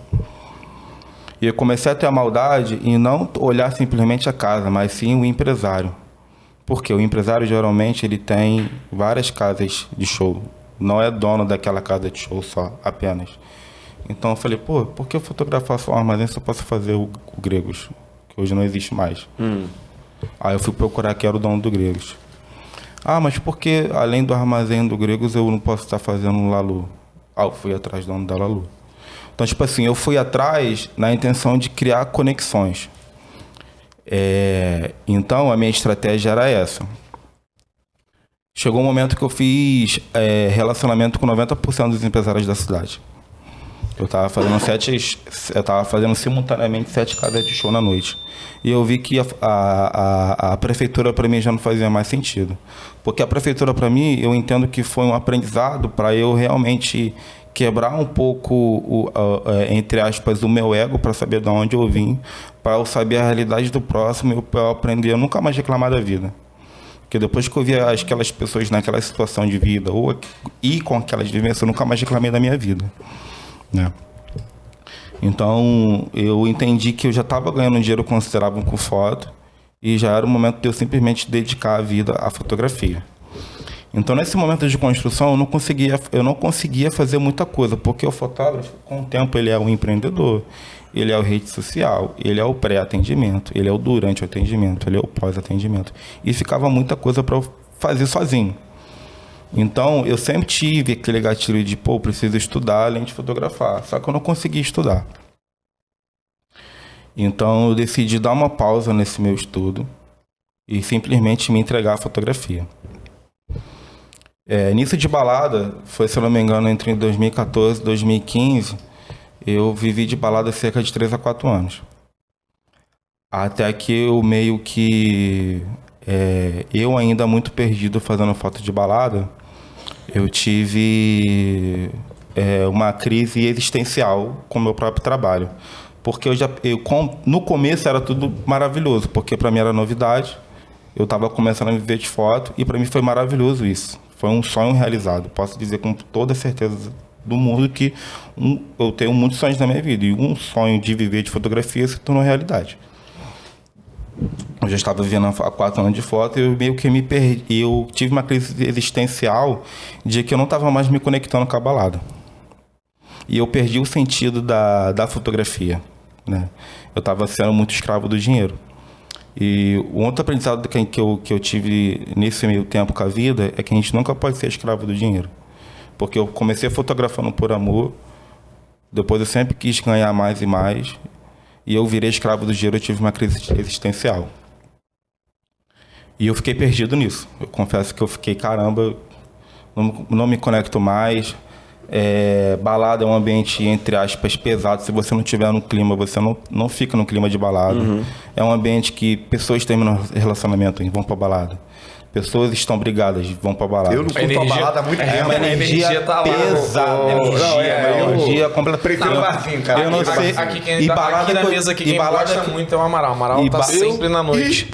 E eu comecei a ter a maldade em não olhar simplesmente a casa, mas sim o empresário. Porque o empresário, geralmente, ele tem várias casas de show. Não é dono daquela casa de show só, apenas. Então, eu falei, pô, por que eu fotografar só o Armazém se eu posso fazer o Gregos? Que hoje não existe mais. Aí eu fui procurar quem era o dono do Gregos. Ah, mas por que, além do Armazém do Gregos, eu não posso estar fazendo um Lalu? Ah, eu fui atrás do dono da Lalu. Então, tipo assim, eu fui atrás na intenção de criar conexões. Então, a minha estratégia era essa. Chegou um momento que eu fiz relacionamento com 90% dos empresários da cidade. Eu estava fazendo simultaneamente 7 casas de show na noite. E eu vi que a prefeitura para mim já não fazia mais sentido. Porque a prefeitura para mim, eu entendo que foi um aprendizado para eu realmente quebrar um pouco, entre aspas, o meu ego para saber de onde eu vim, para eu saber a realidade do próximo, para eu aprender a nunca mais reclamar da vida. Porque depois que eu via aquelas pessoas naquela situação de vida, e com aquelas vivências, eu nunca mais reclamei da minha vida. Né? Então, eu entendi que eu já estava ganhando um dinheiro considerável com foto e já era o momento de eu simplesmente dedicar a vida à fotografia. Então, nesse momento de construção, eu não conseguia fazer muita coisa, porque o fotógrafo, com o tempo, ele é um empreendedor, ele é o rede social, ele é o pré-atendimento, ele é o durante o atendimento, ele é o pós-atendimento. E ficava muita coisa para eu fazer sozinho. Então, eu sempre tive aquele gatilho de, preciso estudar além de fotografar. Só que eu não conseguia estudar. Então, eu decidi dar uma pausa nesse meu estudo e simplesmente me entregar à fotografia. Nisso de balada, foi, se eu não me engano, entre 2014 e 2015, eu vivi de balada cerca de 3 a 4 anos. Até que eu meio que... eu ainda muito perdido fazendo foto de balada, eu tive uma crise existencial com o meu próprio trabalho. Porque no começo era tudo maravilhoso, porque para mim era novidade, eu estava começando a viver de foto e para mim foi maravilhoso isso. Foi um sonho realizado. Posso dizer com toda certeza do mundo que eu tenho muitos sonhos na minha vida e um sonho de viver de fotografia se tornou realidade. Eu já estava vivendo há 4 anos de foto e eu meio que me perdi. Eu tive uma crise existencial de que eu não estava mais me conectando com a balada. E eu perdi o sentido da fotografia. Né? Eu estava sendo muito escravo do dinheiro. E o outro aprendizado que eu tive nesse meio tempo com a vida é que a gente nunca pode ser escravo do dinheiro. Porque eu comecei fotografando por amor, depois eu sempre quis ganhar mais e mais. E eu virei escravo do dinheiro, eu tive uma crise existencial. E eu fiquei perdido nisso. Eu confesso que eu fiquei, caramba, não me conecto mais. Balada é um ambiente, entre aspas, pesado. Se você não estiver no clima, você não fica no clima de balada. Uhum. É um ambiente que pessoas terminam relacionamento e vão pra balada. Pessoas estão brigadas, vão pra balada. Eu não curto a balada há muito tempo. É uma energia tá pesada. Energia completa. Prefiro o barzinho, cara. Eu não sei. Aqui na mesa aqui, quem gosta muito é o Amaral. O Amaral tá sempre na noite.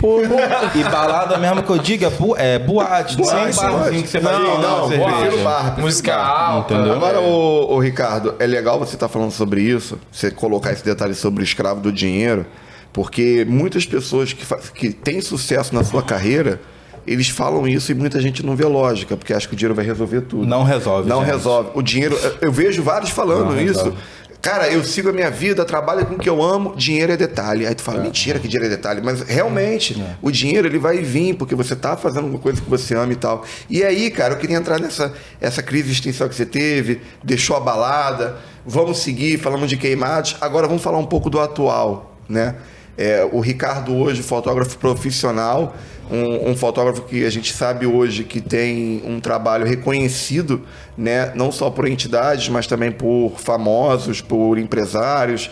E balada mesmo que eu digo é boate. Não é um barzinho que você vai não, prefiro bar. Música alta. Entendeu? Agora, ô Ricardo, é legal você estar falando sobre isso, você colocar esse detalhe sobre o escravo do dinheiro, porque muitas pessoas que têm sucesso na sua carreira, eles falam isso e muita gente não vê lógica, porque acha que o dinheiro vai resolver tudo. Não resolve. Não resolve. O dinheiro... Eu vejo vários falando isso. Cara, eu sigo a minha vida, trabalho com o que eu amo, dinheiro é detalhe. Aí tu fala, mentira que dinheiro é detalhe. Mas realmente, o dinheiro ele vai vir, porque você tá fazendo uma coisa que você ama e tal. E aí, cara, eu queria entrar essa crise existencial que você teve, deixou abalada. Vamos seguir, falamos de queimados. Agora vamos falar um pouco do atual, né? O Ricardo hoje, fotógrafo profissional, um fotógrafo que a gente sabe hoje que tem um trabalho reconhecido, né? Não só por entidades, mas também por famosos, por empresários.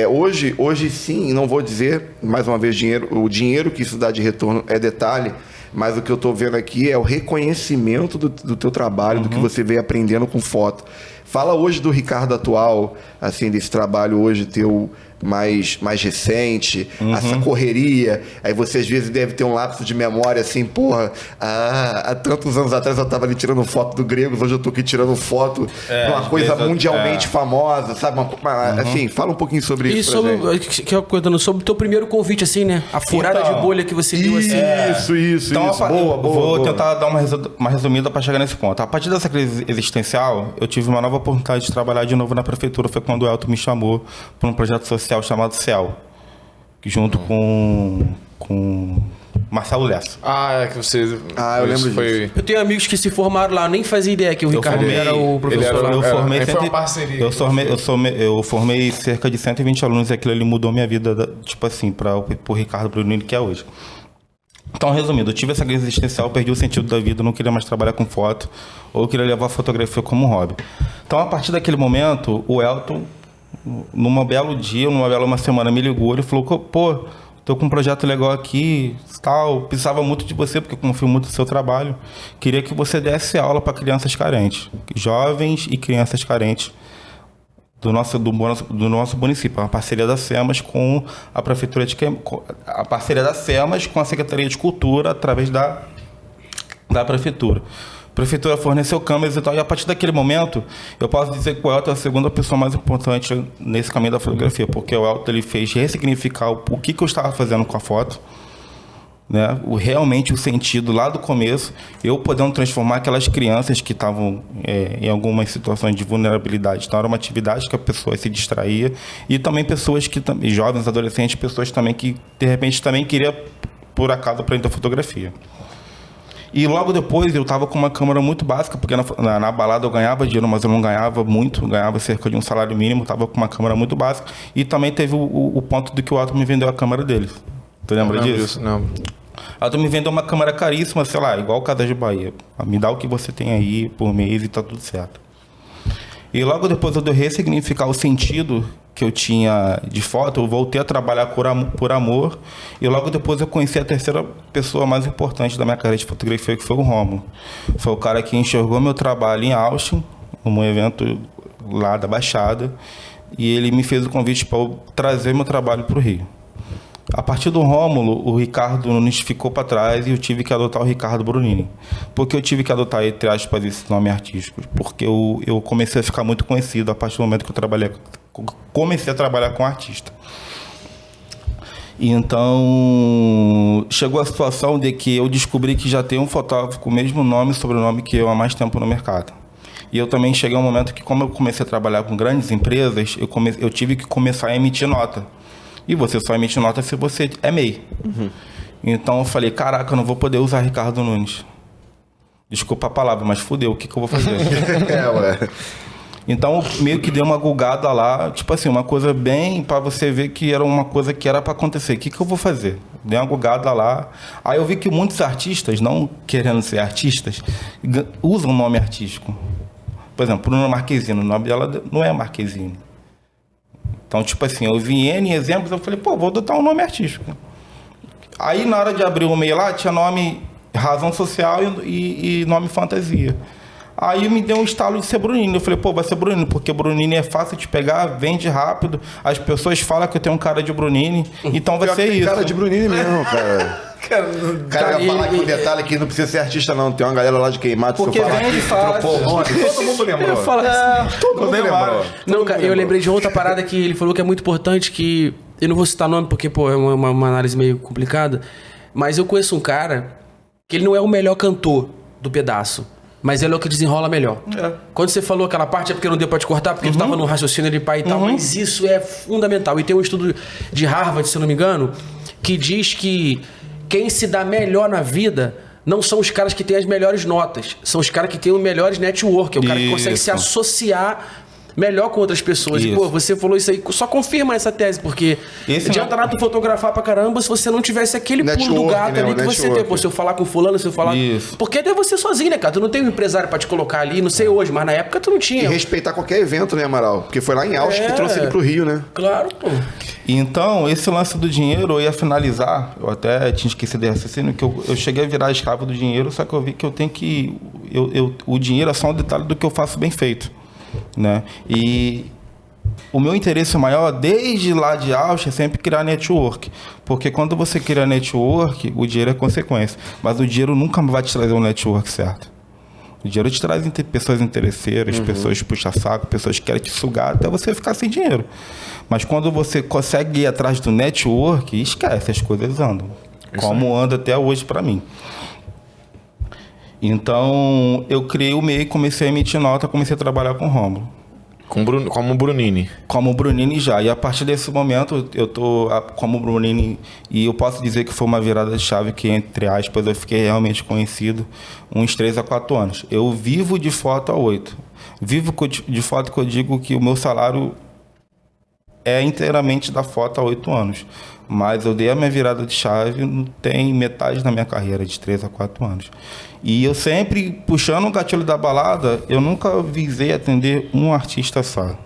Hoje sim, não vou dizer, mais uma vez, o dinheiro que isso dá de retorno é detalhe, mas o que eu estou vendo aqui é o reconhecimento do teu trabalho, do que você veio aprendendo com foto. Fala hoje do Ricardo atual, assim, desse trabalho hoje teu mais recente, essa correria. Aí você às vezes deve ter um lapso de memória assim, porra, há tantos anos atrás eu tava ali tirando foto do Gregos, hoje eu tô aqui tirando foto de uma coisa mundialmente famosa, sabe? Assim, fala um pouquinho sobre isso. E sobre o teu primeiro convite, assim, né? A furada de bolha que você viu assim. Isso. Então, Boa. Vou tentar dar uma resumida para chegar nesse ponto. A partir dessa crise existencial, eu tive uma nova oportunidade de trabalhar de novo na prefeitura. Foi quando o Elton me chamou para um projeto social chamado CEL, que junto com Marcelo Lessa. Que você... eu lembro disso. Eu tenho amigos que se formaram lá, nem fazia ideia que o Ricardo era o professor lá. Foi uma parceria. Eu formei cerca de 120 alunos e aquilo ali mudou minha vida, tipo assim, para o Ricardo Brunini, que é hoje. Então, resumindo, eu tive essa crise existencial, perdi o sentido da vida, não queria mais trabalhar com foto, ou queria levar a fotografia como hobby. Então, a partir daquele momento, o Elton, numa bela semana, me ligou, ele falou, pô, tô com um projeto legal aqui, tal, precisava muito de você, porque confio muito no seu trabalho, queria que você desse aula para crianças carentes, jovens e crianças carentes, do nosso município, a parceria da SEMAS com a Prefeitura de a parceria da SEMAS com a Secretaria de Cultura através da Prefeitura. A Prefeitura forneceu câmeras e tal, e a partir daquele momento, eu posso dizer que o Elton é a segunda pessoa mais importante nesse caminho da fotografia, porque o Elton ele fez ressignificar o que eu estava fazendo com a foto, né? Realmente o sentido lá do começo, eu podendo transformar aquelas crianças que estavam em algumas situações de vulnerabilidade. Então era uma atividade que a pessoa se distraía, e também pessoas que, jovens, adolescentes, pessoas também que de repente também queria por acaso aprender fotografia. E logo depois eu estava com uma câmera muito básica, porque na balada eu ganhava dinheiro, mas eu não ganhava muito, ganhava cerca de um salário mínimo, estava com uma câmera muito básica, e também teve o ponto de que o Elton me vendeu a câmera dele. Tu lembra disso? Não. Ela me vendeu uma câmera caríssima, sei lá, igual o Casas de Bahia. Me dá o que você tem aí por mês e tá tudo certo. E logo depois eu ressignificar o sentido que eu tinha de foto, eu voltei a trabalhar por amor, e logo depois eu conheci a terceira pessoa mais importante da minha carreira de fotografia, que foi o Rômulo. Foi o cara que enxergou meu trabalho em Austin, num evento lá da Baixada, e ele me fez o convite para eu trazer meu trabalho para o Rio. A partir do Rômulo, o Ricardo Nunes ficou para trás e eu tive que adotar o Ricardo Brunini. Por que eu tive que adotar, entre aspas, esse nome artístico? Porque eu comecei a ficar muito conhecido a partir do momento que eu comecei a trabalhar com artista. E então, chegou a situação de que eu descobri que já tem um fotógrafo com o mesmo nome e sobrenome que eu há mais tempo no mercado. E eu também cheguei a um momento que, como eu comecei a trabalhar com grandes empresas, eu tive que começar a emitir nota. E você só emite nota se você é MEI. Então eu falei, caraca, eu não vou poder usar Ricardo Nunes. Desculpa a palavra, mas fudeu, o que eu vou fazer? Então meio que deu uma gulgada lá, tipo assim, uma coisa bem para você ver que era uma coisa que era para acontecer. O que eu vou fazer? Dei uma gulgada lá. Aí eu vi que muitos artistas, não querendo ser artistas, usam o nome artístico. Por exemplo, Bruna Marquezine, o nome dela não é Marquezine. Então, tipo assim, eu vi N exemplos, eu falei, pô, vou adotar um nome artístico. Aí, na hora de abrir o e-mail lá, tinha nome Razão Social e nome Fantasia. Aí me deu um estalo de ser Brunini. Eu falei, pô, vai ser Brunini, porque Brunini é fácil de pegar, vende rápido, as pessoas falam que eu tenho um cara de Brunini, então vai ser isso. Cara de Brunini mesmo, cara. O cara vai falar aqui um detalhe que não precisa ser artista, não. Tem uma galera lá de Queimado. Porque vende fácil. Todo mundo lembrou. Todo mundo lembrou. Não, cara, eu lembrei de outra parada que ele falou que é muito importante, que eu não vou citar nome porque, pô, é uma análise meio complicada, mas eu conheço um cara que ele não é o melhor cantor do pedaço, mas ele é o que desenrola melhor. Quando você falou aquela parte, é porque não deu pra te cortar, porque tu tava no raciocínio de pai e tal, mas isso é fundamental. E tem um estudo de Harvard, se eu não me engano, que diz que quem se dá melhor na vida não são os caras que têm as melhores notas, são os caras que têm os melhores network, é o cara que consegue se associar melhor com outras pessoas. E, pô, você falou isso aí, só confirma essa tese, porque adianta nada tu fotografar pra caramba se você não tivesse aquele pulo do gato ali que você tem. Pô, se eu falar com fulano, se eu falar... Porque é você sozinho, né, cara? Tu não tem um empresário pra te colocar ali, não sei hoje, mas na época tu não tinha. E respeitar qualquer evento, né, Amaral? Porque foi lá em Austin que trouxe ele pro Rio, né? Claro, pô. Então, esse lance do dinheiro, eu ia finalizar, eu até tinha esquecido de raciocínio, que eu cheguei a virar escravo do dinheiro, só que eu vi que eu tenho que... o dinheiro é só um detalhe do que eu faço bem feito, né? E o meu interesse maior, desde lá de Austin, é sempre criar network. Porque quando você cria network, o dinheiro é consequência. Mas o dinheiro nunca vai te trazer um network certo. O dinheiro te traz pessoas interesseiras, pessoas puxa-saco, pessoas que querem te sugar até você ficar sem dinheiro. Mas quando você consegue ir atrás do network, esquece, as coisas andam. Como anda até hoje para mim. Então, eu criei o MEI, comecei a emitir nota, comecei a trabalhar com o Rômulo. Como o Brunini. Como o Brunini já. E a partir desse momento, eu tô como o Brunini, e eu posso dizer que foi uma virada de chave que, entre aspas, eu fiquei realmente conhecido uns 3 a 4 anos. Eu vivo de foto há 8. Vivo de foto que eu digo que o meu salário é inteiramente da foto há 8 anos. Mas eu dei a minha virada de chave, não tem metade da minha carreira, de 3 a 4 anos. E eu sempre, puxando o gatilho da balada, eu nunca visei atender um artista só.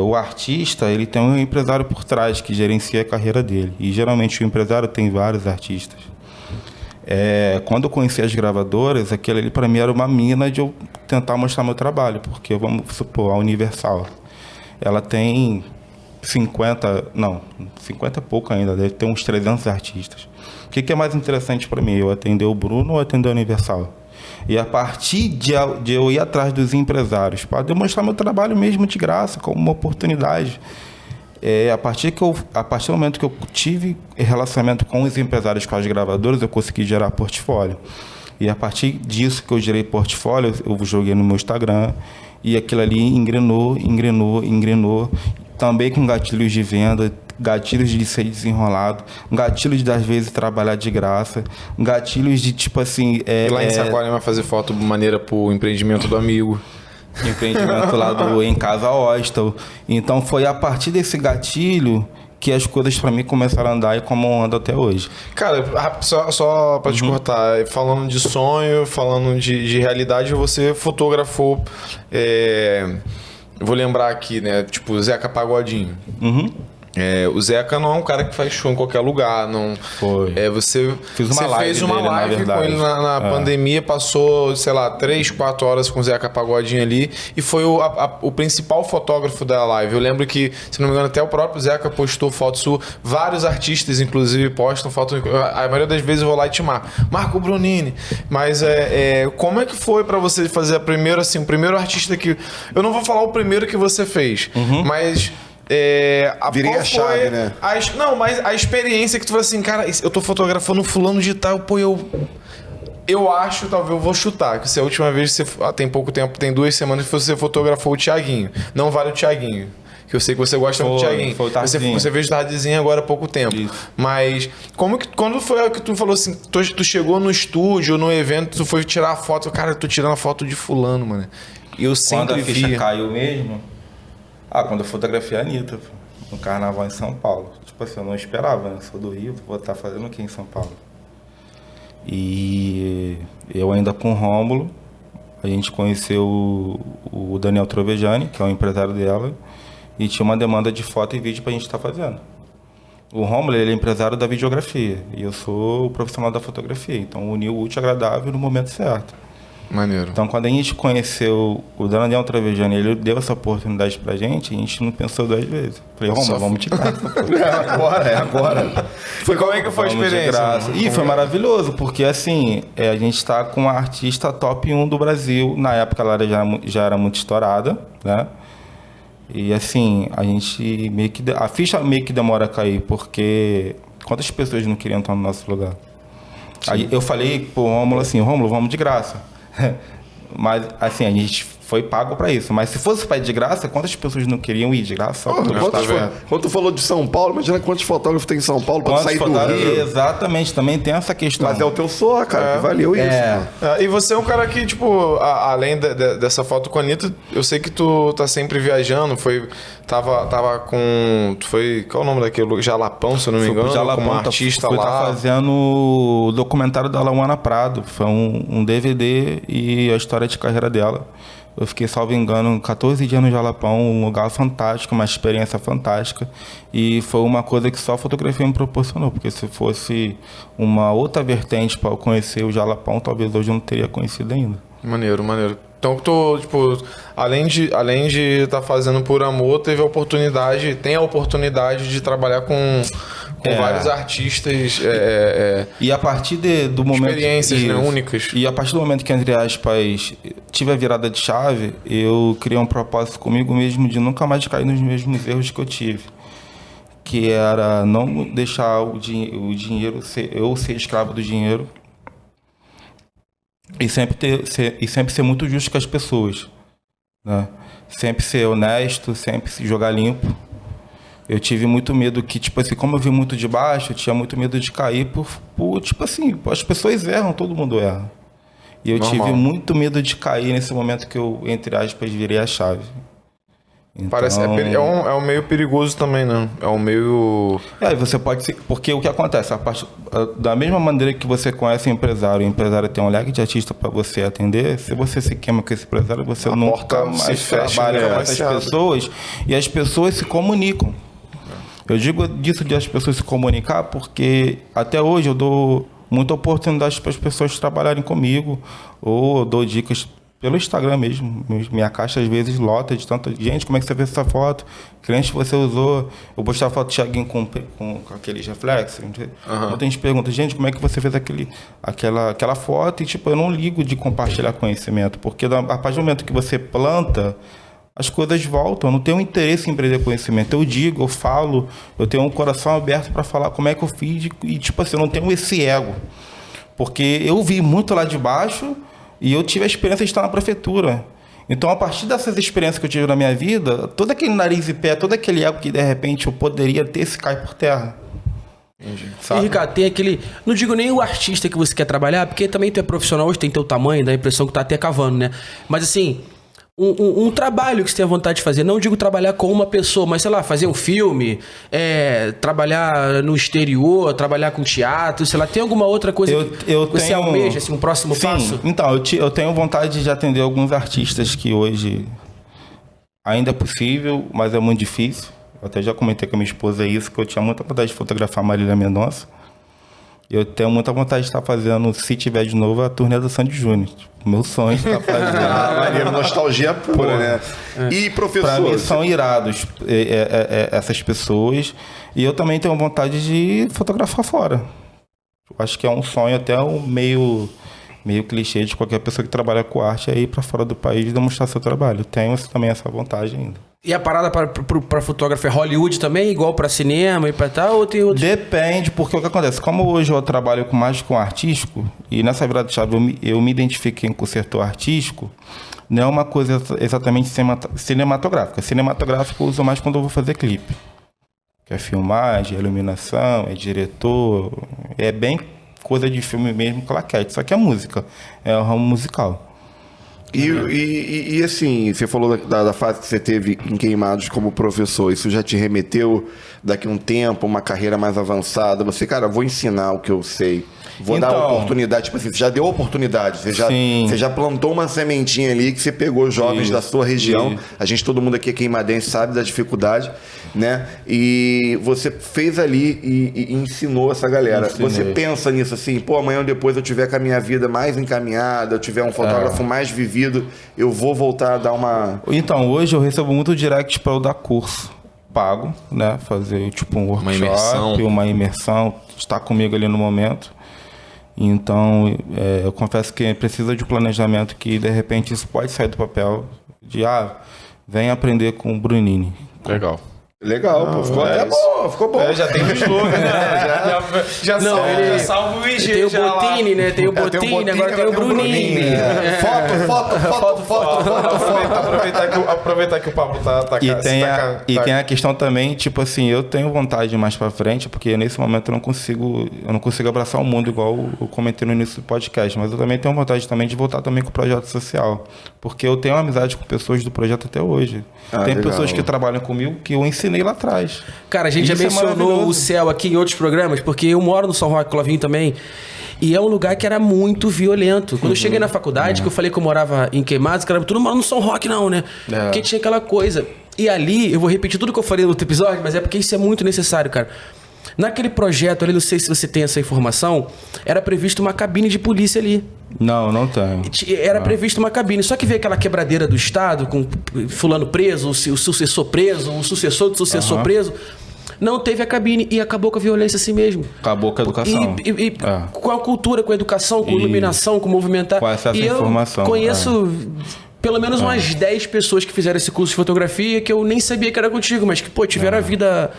O artista, ele tem um empresário por trás que gerencia a carreira dele. E geralmente o empresário tem vários artistas. Quando eu conheci as gravadoras, aquilo ali para mim era uma mina de eu tentar mostrar meu trabalho. Porque, vamos supor, a Universal, ela tem 50 e pouco ainda, deve ter uns 300 artistas. O que é mais interessante para mim? Eu atender o Bruno ou atender a Universal? E a partir de eu ir atrás dos empresários, para demonstrar meu trabalho mesmo de graça, como uma oportunidade, a partir do momento que eu tive relacionamento com os empresários, com as gravadoras, eu consegui gerar portfólio. E a partir disso que eu gerei portfólio, eu joguei no meu Instagram, e aquilo ali engrenou. Também com gatilhos de venda, gatilhos de ser desenrolado, gatilhos de, às vezes, trabalhar de graça, gatilhos de, tipo assim... E lá em Saquarema fazer foto maneira pro empreendimento do amigo. Empreendimento lá Em Casa Hostel. Então, foi a partir desse gatilho que as coisas para mim começaram a andar e como anda até hoje. Cara, só para te cortar, falando de sonho, falando de realidade, você fotografou... Vou lembrar aqui, né? Tipo, Zeca Pagodinho. O Zeca não é um cara que faz show em qualquer lugar, não. Foi. Você fez uma live com ele na pandemia, passou, sei lá, 3, 4 horas com o Zeca Pagodinho ali e foi o principal fotógrafo da live. Eu lembro que, se não me engano, até o próprio Zeca postou foto sua. Vários artistas, inclusive, postam foto. A maioria das vezes eu vou lá e te marco o Brunini. Mas como é que foi pra você fazer o primeiro artista que... Eu não vou falar o primeiro que você fez, mas... Virei a chave, né? Mas a experiência que tu falou assim, cara, eu tô fotografando fulano de tal, pô, eu acho, talvez eu vou chutar, que se a última vez tem pouco tempo, tem 2 semanas que você fotografou o Thiaguinho. Não vale o Thiaguinho, que eu sei que você gosta muito do Thiaguinho. Você fez o Tardezinho agora há pouco tempo. Isso. Mas quando foi que tu falou assim, tu chegou no estúdio, no evento, tu foi tirar a foto, cara, eu tô tirando a foto de fulano, mano. E eu sempre vi. Quando a ficha caiu mesmo... quando eu fotografiei a Anitta, no carnaval em São Paulo. Tipo assim, eu não esperava, né? Sou do Rio, vou estar fazendo o quê em São Paulo? E eu ainda com o Rômulo, a gente conheceu o Daniel Trovejani, que é o empresário dela, e tinha uma demanda de foto e vídeo pra gente estar fazendo. O Rômulo, ele é empresário da videografia, e eu sou o profissional da fotografia, então uniu o útil e agradável no momento certo. Maneiro. Então, quando a gente conheceu o Daniel Trovejani, ele deu essa oportunidade pra gente, a gente não pensou 2 vezes. Falei, vamos de graça. Agora. Como é que foi a experiência? Foi maravilhoso, porque assim, a gente tá com uma artista top 1 do Brasil. Na época ela já era muito estourada, né? E assim, a gente a ficha meio que demora a cair, porque quantas pessoas não queriam estar no nosso lugar? Aí eu falei pro Rômulo assim, Rômulo, vamos de graça. Mas, assim, a gente foi pago pra isso. Mas se fosse pra ir de graça, quantas pessoas não queriam ir de graça? Quando tu falou de São Paulo, imagina quantos fotógrafos tem em São Paulo pra sair do Rio. Exatamente, também tem essa questão. Mas é o teu sonho, cara, que valeu isso. E você é um cara que, tipo, além dessa foto com a Anitta, eu sei que tu tá sempre viajando, tava com... Tu foi... Qual é o nome daquele? Jalapão, se eu não me engano, Jalapão, como artista lá. Tá fazendo o documentário da Lauana Prado. Foi um DVD e a história de carreira dela. Eu fiquei, salvo engano, 14 dias no Jalapão, um lugar fantástico, uma experiência fantástica. E foi uma coisa que só a fotografia me proporcionou, porque se fosse uma outra vertente para eu conhecer o Jalapão, talvez hoje eu não teria conhecido ainda. Maneiro. Então, tu, tipo, além de estar fazendo por amor, tem a oportunidade de trabalhar com vários artistas. E a partir do momento... Experiências, né, únicas. E a partir do momento que, entre aspas, tive a virada de chave, eu criei um propósito comigo mesmo de nunca mais cair nos mesmos erros que eu tive. Que era não deixar o dinheiro eu ser escravo do dinheiro. E sempre ser muito justo com as pessoas, né? Sempre ser honesto, sempre se jogar limpo. Eu tive muito medo que, tipo assim, como eu vi muito de baixo, eu tinha muito medo de cair por tipo assim, as pessoas erram, todo mundo erra. E eu tive muito medo de cair nesse momento que eu, entre aspas, virei a chave. Então... Parece, é um meio perigoso também, né? É um meio... você pode ser... Porque o que acontece? Da mesma maneira que você conhece o empresário tem um leque de artista para você atender, se você se queima com esse empresário, você nunca mais trabalha com essas pessoas e as pessoas se comunicam. Eu digo disso de as pessoas se comunicar porque até hoje eu dou muita oportunidade para as pessoas trabalharem comigo ou eu dou dicas pelo Instagram mesmo. Minha caixa às vezes lota de tanta gente. Como é que você fez essa foto? Cliente que você usou? Eu postei a foto de Thiaguinho com aqueles reflexos. Muita gente pergunta, gente, como é que você fez aquela foto? E tipo, eu não ligo de compartilhar conhecimento, porque a partir do momento que você planta, as coisas voltam. Eu não tenho interesse em empreender conhecimento. Eu digo, eu falo, eu tenho um coração aberto para falar como é que eu fiz e tipo assim, eu não tenho esse ego. Porque eu vi muito lá de baixo. E eu tive a experiência de estar na prefeitura. Então, a partir dessas experiências que eu tive na minha vida, todo aquele nariz e pé, todo aquele ego que, de repente, eu poderia ter, se cai por terra. Entendi. E, Ricardo, tem aquele... Não digo nem o artista que você quer trabalhar, porque também tu é profissional, hoje tem teu tamanho, dá a impressão que tá até cavando, né? Mas, assim... Um trabalho que você tem vontade de fazer, não digo trabalhar com uma pessoa, mas sei lá, fazer um filme, trabalhar no exterior, trabalhar com teatro, sei lá, tem alguma outra coisa que você almeja, assim, um próximo passo? Então, eu tenho vontade de atender alguns artistas que hoje ainda é possível, mas é muito difícil. Eu até já comentei com a minha esposa isso, que eu tinha muita vontade de fotografar a Marília Mendonça. Eu tenho muita vontade de estar fazendo, se tiver de novo, a turnê do Sandy Júnior. Meu sonho de estar fazendo. Maneiro, nostalgia pura, né? E professor? Pra mim são irados essas pessoas. E eu também tenho vontade de fotografar fora. Eu acho que é um sonho até meio clichê de qualquer pessoa que trabalha com arte é ir para fora do país e demonstrar seu trabalho. Eu tenho também essa vontade ainda. E a parada para fotógrafo é Hollywood também, igual para cinema e para tal, ou tem outros? Depende, porque o que acontece? Como hoje eu trabalho mais com artístico, e nessa virada de chave eu me identifiquei com o setor artístico, não é uma coisa exatamente cinematográfica. Cinematográfico eu uso mais quando eu vou fazer clipe. Que é filmagem, é iluminação, é diretor, é bem coisa de filme mesmo, claquete. Só que é música, é o ramo musical. E assim, você falou da fase que você teve em Queimados como professor, isso já te remeteu daqui a um tempo, uma carreira mais avançada? Você, cara, vou ensinar o que eu sei, vou dar oportunidade, tipo assim, você já deu oportunidade, você já plantou uma sementinha ali que você pegou jovens da sua região, todo mundo aqui é queimadense, sabe da dificuldade, né? E você fez ali e ensinou essa galera. Você pensa nisso assim, pô, amanhã ou depois eu tiver com a minha vida mais encaminhada, eu tiver um fotógrafo mais vivido, eu vou voltar a dar uma... Então, hoje eu recebo muito direct para eu dar curso pago, né? Fazer tipo um workshop, uma imersão, estar comigo ali no momento. Então, eu confesso que precisa de um planejamento que, de repente, isso pode sair do papel de, vem aprender com o Brunini. Legal. Legal, pô. Ficou até bom, ficou bom. Já tem um slogan, né? Já salva o IG. Tem o Botini, né? Tem o Botini, agora tem o Bruninho. Foto. Aproveitar que o Pablo tá E tem a questão também, tipo assim, eu tenho vontade de ir mais pra frente, porque nesse momento eu não consigo abraçar o mundo igual eu comentei no início do podcast, mas eu também tenho vontade também de voltar também com o projeto social, porque eu tenho amizade com pessoas do projeto até hoje. Tem legal. pessoas que trabalham comigo que eu ensinei lá atrás. Cara, a gente já mencionou o céu aqui em outros programas, porque eu moro no São Roque, Clovinho também, e é um lugar que era muito violento. Quando eu cheguei na faculdade, que eu falei que eu morava em Queimados, cara, tu não mora no São Roque não, né? Porque tinha aquela coisa. E ali, eu vou repetir tudo que eu falei no outro episódio, mas é porque isso é muito necessário, cara. Naquele projeto ali, não sei se você tem essa informação, era previsto uma cabine de polícia ali. Não tenho. Era previsto uma cabine, só que veio aquela quebradeira do Estado, com fulano preso, o sucessor preso, o sucessor do sucessor preso. Não teve a cabine e acabou com a violência assim mesmo. Acabou com a educação. Com a cultura, com a educação, com a iluminação, com movimentar. Com essa informação. Eu conheço pelo menos umas 10 pessoas que fizeram esse curso de fotografia que eu nem sabia que era contigo, mas que, pô, tiveram a vida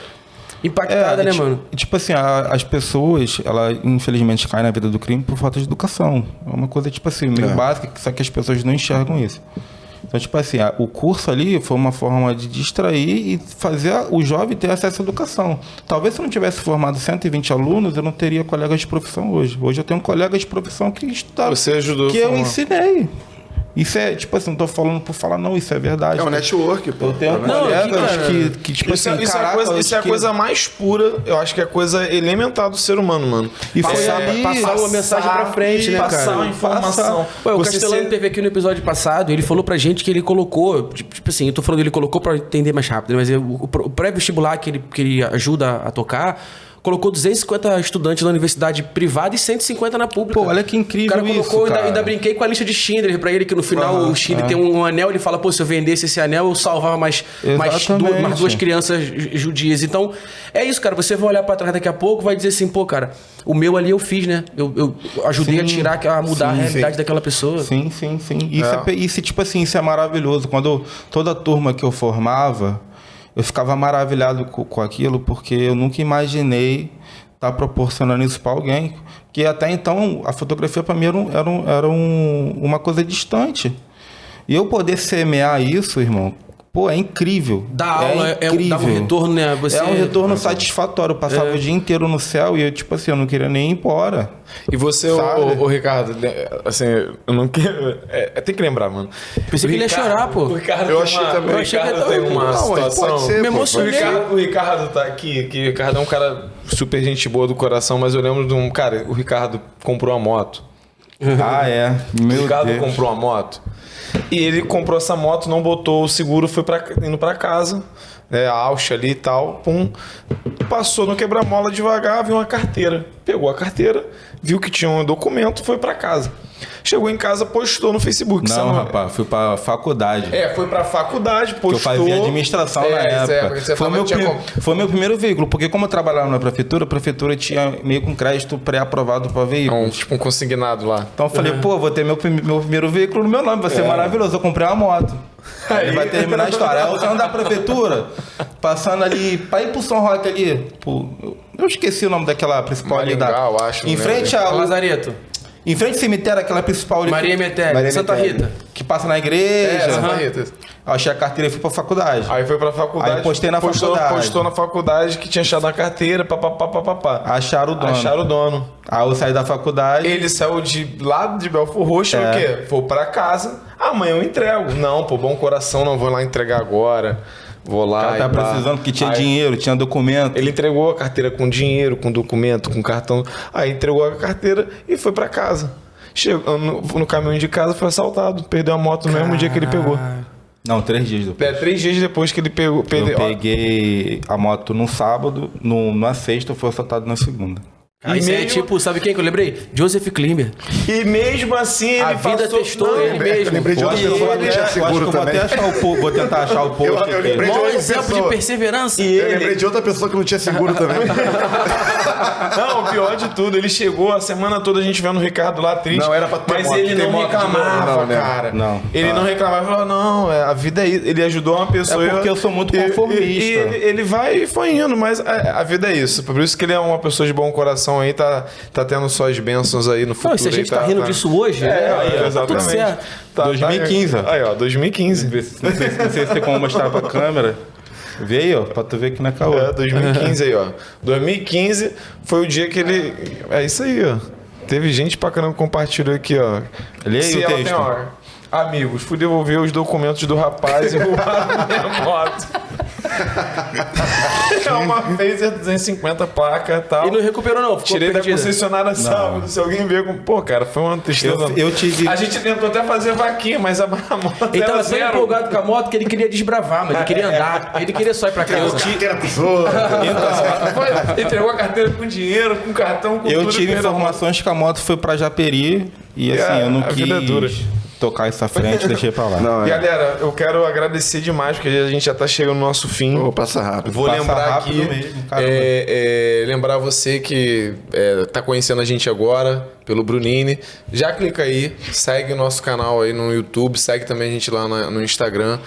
impactada, né, mano? Tipo assim, as pessoas, elas infelizmente caem na vida do crime por falta de educação. É uma coisa, tipo assim, meio básica, só que as pessoas não enxergam isso. Então, tipo assim, o curso ali foi uma forma de distrair e fazer o jovem ter acesso à educação. Talvez se eu não tivesse formado 120 alunos, eu não teria colegas de profissão hoje. Hoje eu tenho colegas de profissão que estudaram. Você ajudou. Que eu ensinei. Isso é, tipo assim, não tô falando por falar, não, isso é verdade. É um network, pô. Eu tenho colegas que, tipo isso assim, isso é a coisa mais pura, eu acho que é a coisa elementar do ser humano, mano. E foi ali passar uma mensagem pra frente, né, cara? Passar uma informação. O Castelano teve aqui no episódio passado, ele falou pra gente que ele colocou, tipo assim, eu tô falando ele colocou pra entender mais rápido, mas o pré-vestibular que ele ajuda a tocar, colocou 250 estudantes na universidade privada e 150 na pública. Pô, olha que incrível isso, cara colocou, ainda brinquei com a lista de Schindler pra ele, que no final o Schindler tem um anel, ele fala, pô, se eu vendesse esse anel, eu salvava mais duas crianças judias. Então, é isso, cara, você vai olhar pra trás daqui a pouco, vai dizer assim, pô, cara, o meu ali eu fiz, né? Eu ajudei a mudar a realidade daquela pessoa. Sim. Isso, tipo assim, isso é maravilhoso. Quando toda a turma que eu formava, eu ficava maravilhado com aquilo, porque eu nunca imaginei estar proporcionando isso para alguém. Porque até então, a fotografia para mim era uma coisa distante. E eu poder semear isso, irmão, pô, é incrível. Dar aula dá um retorno, né? É um retorno satisfatório. Eu passava o dia inteiro no céu e eu, tipo assim, eu não queria nem ir embora. E você, o Ricardo, assim, eu não quero... tem que lembrar, mano. Pensei que ele ia chorar, pô. O Ricardo eu achei também. O Ricardo tem uma situação... Pode ser, me emocionei. O Ricardo tá aqui, que o Ricardo é um cara super gente boa do coração, mas eu lembro de um... Cara, o Ricardo comprou uma moto. Ah, é? O Ricardo comprou uma moto. E ele comprou essa moto, não botou o seguro, foi indo pra casa, né, a Auxa ali e tal, pum, passou no quebra-mola devagar, viu uma carteira, pegou a carteira, viu que tinha um documento, foi pra casa. Chegou em casa, postou no Facebook. Não, rapaz, fui pra faculdade. Foi pra faculdade, postou. Que eu fazia administração na época. Foi meu primeiro veículo, porque como eu trabalhava na prefeitura, a prefeitura tinha meio com crédito pré-aprovado pra veículo. Tipo um consignado lá. Então eu falei, pô, vou ter meu primeiro veículo no meu nome, vai ser maravilhoso. Eu comprei uma moto. Aí vai terminar a história. Aí eu saio da prefeitura, passando ali, pra ir pro São Roque ali, eu esqueci o nome daquela principal ali da... eu acho. Em frente ao Lazareto. Em frente ao cemitério, aquela principal ali. Maria Metéria, Santa Rita. Que passa na igreja. Santa Rita. Achei a carteira e fui pra faculdade. Aí foi pra faculdade. Aí postei na faculdade. Postou na faculdade que tinha achado a carteira, papapá. Acharam o dono. Aí eu saí da faculdade. Ele saiu de lá de Belfor Roxo, o quê? Foi pra casa. Amanhã eu entrego. Não, pô, bom coração, não vou lá entregar agora. Vou lá. O cara tá precisando, porque tinha dinheiro, tinha documento. Ele entregou a carteira com dinheiro, com documento, com cartão. Aí entregou a carteira e foi pra casa. Chegou no caminho de casa, foi assaltado. Perdeu a moto no mesmo dia que ele pegou. Não, 3 dias depois. 3 dias depois que ele pegou. Eu peguei a moto no sábado, na sexta, foi assaltado na segunda. E mesmo... é tipo, sabe quem que eu lembrei? Joseph Klimber. E mesmo assim ele a vida testou ele mesmo. Eu lembrei de outra pessoa que não tinha seguro também. Vou tentar achar o post. Eu lembrei de outra exemplo pessoa. de perseverança. Eu lembrei de outra pessoa que não tinha seguro também. Não, o pior de tudo, ele chegou a semana toda a gente vendo o Ricardo lá triste. Não, era pra ter mas moto, ele ter não moto de reclamava, novo, não, né? cara. Não. Ele não reclamava, falava, não, a vida é isso. Ele ajudou uma pessoa. É porque eu sou muito conformista. E ele vai e foi indo, mas a vida é isso. Por isso que ele é uma pessoa de bom coração aí, tá tendo suas bênçãos aí no futuro. Não, se a gente tá rindo disso hoje, exatamente. Tá tudo certo. 2015. Aí, ó, 2015. Não sei se tem como mostrar pra câmera. Vê aí, ó, pra tu ver que não é caô. 2015 aí, ó. 2015 foi o dia que ele... É isso aí, ó. Teve gente pra caramba que compartilhou aqui, ó. Lê aí o texto. Amigos, fui devolver os documentos do rapaz e roubaram minha moto. É uma Phaser 250 placa e tal. E não recuperou, não. Ficou Tirei perdida. da concessionária sábado. Se alguém ver com. Pô, cara, foi uma tristeza. Eu tive. A gente tentou até fazer vaquinha, mas a moto. Ele tava tão zero. empolgado com a moto que ele queria desbravar, mas ele queria andar. Ele queria só ir pra casa. Carteira pisou. Ele entregou a carteira com dinheiro, com cartão, com Eu tudo. tive informações que a moto foi pra Japeri e assim, eu não a vida é dura. quis tocar essa frente, deixei pra lá. Não, E galera, eu quero agradecer demais, porque a gente já tá chegando no nosso fim. Passa rápido. Vou Passa lembrar rápido aqui, mesmo, caramba. lembrar você que tá conhecendo a gente agora pelo Brunini. Já clica aí, segue o nosso canal aí no YouTube, segue também a gente lá no Instagram.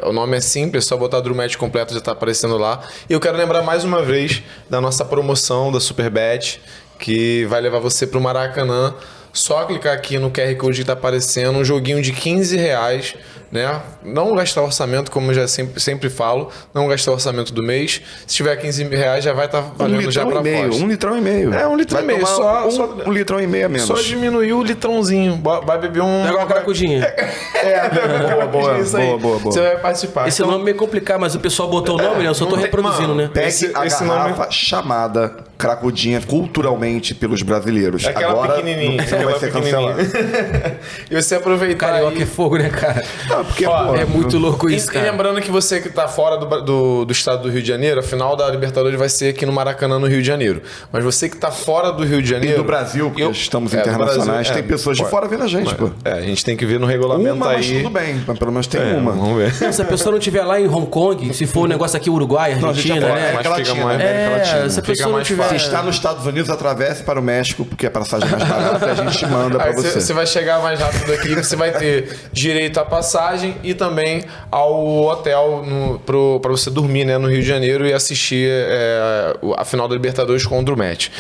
O nome é simples, é só botar Drumete completo, já tá aparecendo lá. E eu quero lembrar mais uma vez da nossa promoção da Superbet, que vai levar você pro Maracanã. Só clicar aqui no QR Code que tá aparecendo, um joguinho de R$15, né? Não gastar orçamento, como eu já sempre falo, não gastar orçamento do mês. Se tiver R$15, já vai estar valendo já pra fora. 1,5 litrão. É, 1,5 litro. Só 1,5 litrão a menos. Só diminuir o litrãozinho. Vai beber um... Pega uma cracudinha. Boa. Você vai participar. Esse nome é meio complicado, mas o pessoal botou o nome, né? Eu só tô reproduzindo, né? Pegue Esse a garrafa chamada cracudinha culturalmente pelos brasileiros. Aquela Agora pequenininha. não vai ser cancelado. E você aproveitar Carioca aí... é fogo, né, cara? Não, porque, Ó, É muito louco isso, E cara. lembrando que você que tá fora do estado do Rio de Janeiro, a final da Libertadores vai ser aqui no Maracanã, no Rio de Janeiro. Mas você que tá fora do Rio de Janeiro... E do Brasil, porque estamos internacionais, tem pessoas de fora vendo a gente, pô. A gente tem que ver no regulamento Uma, mas aí. tudo bem, mas pelo menos tem uma. Vamos ver. Se a pessoa não estiver lá em Hong Kong, se for um negócio aqui Uruguai, Não, a gente Argentina, é né? América Mas fica Latina, mais- América Latina. Se a Fica pessoa não mais tiver... Se está nos Estados Unidos, atravesse para o México, porque a passagem é mais barata e a gente manda para Aí você. você vai chegar mais rápido aqui, você vai ter direito à passagem e também ao hotel para você dormir, né, no Rio de Janeiro e assistir a final da Libertadores com o Drumete.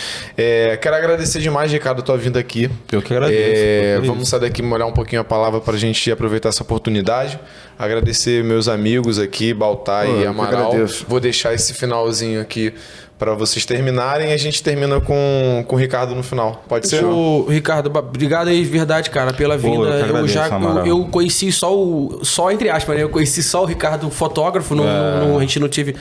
Quero agradecer demais, Ricardo, a tua vinda aqui. Eu que agradeço. Vamos sair daqui e molhar um pouquinho a palavra para a gente aproveitar essa oportunidade. Agradecer meus amigos aqui, Baltar Pô, e eu que Amaral. agradeço. Vou deixar esse finalzinho aqui para vocês terminarem e a gente termina com o Ricardo no final. Pode ser? Ô, Ricardo, obrigado aí, de verdade, cara, pela vinda. eu que agradeço, Amaral. Eu conheci só entre aspas, né? Eu conheci só o Ricardo, fotógrafo. A gente não teve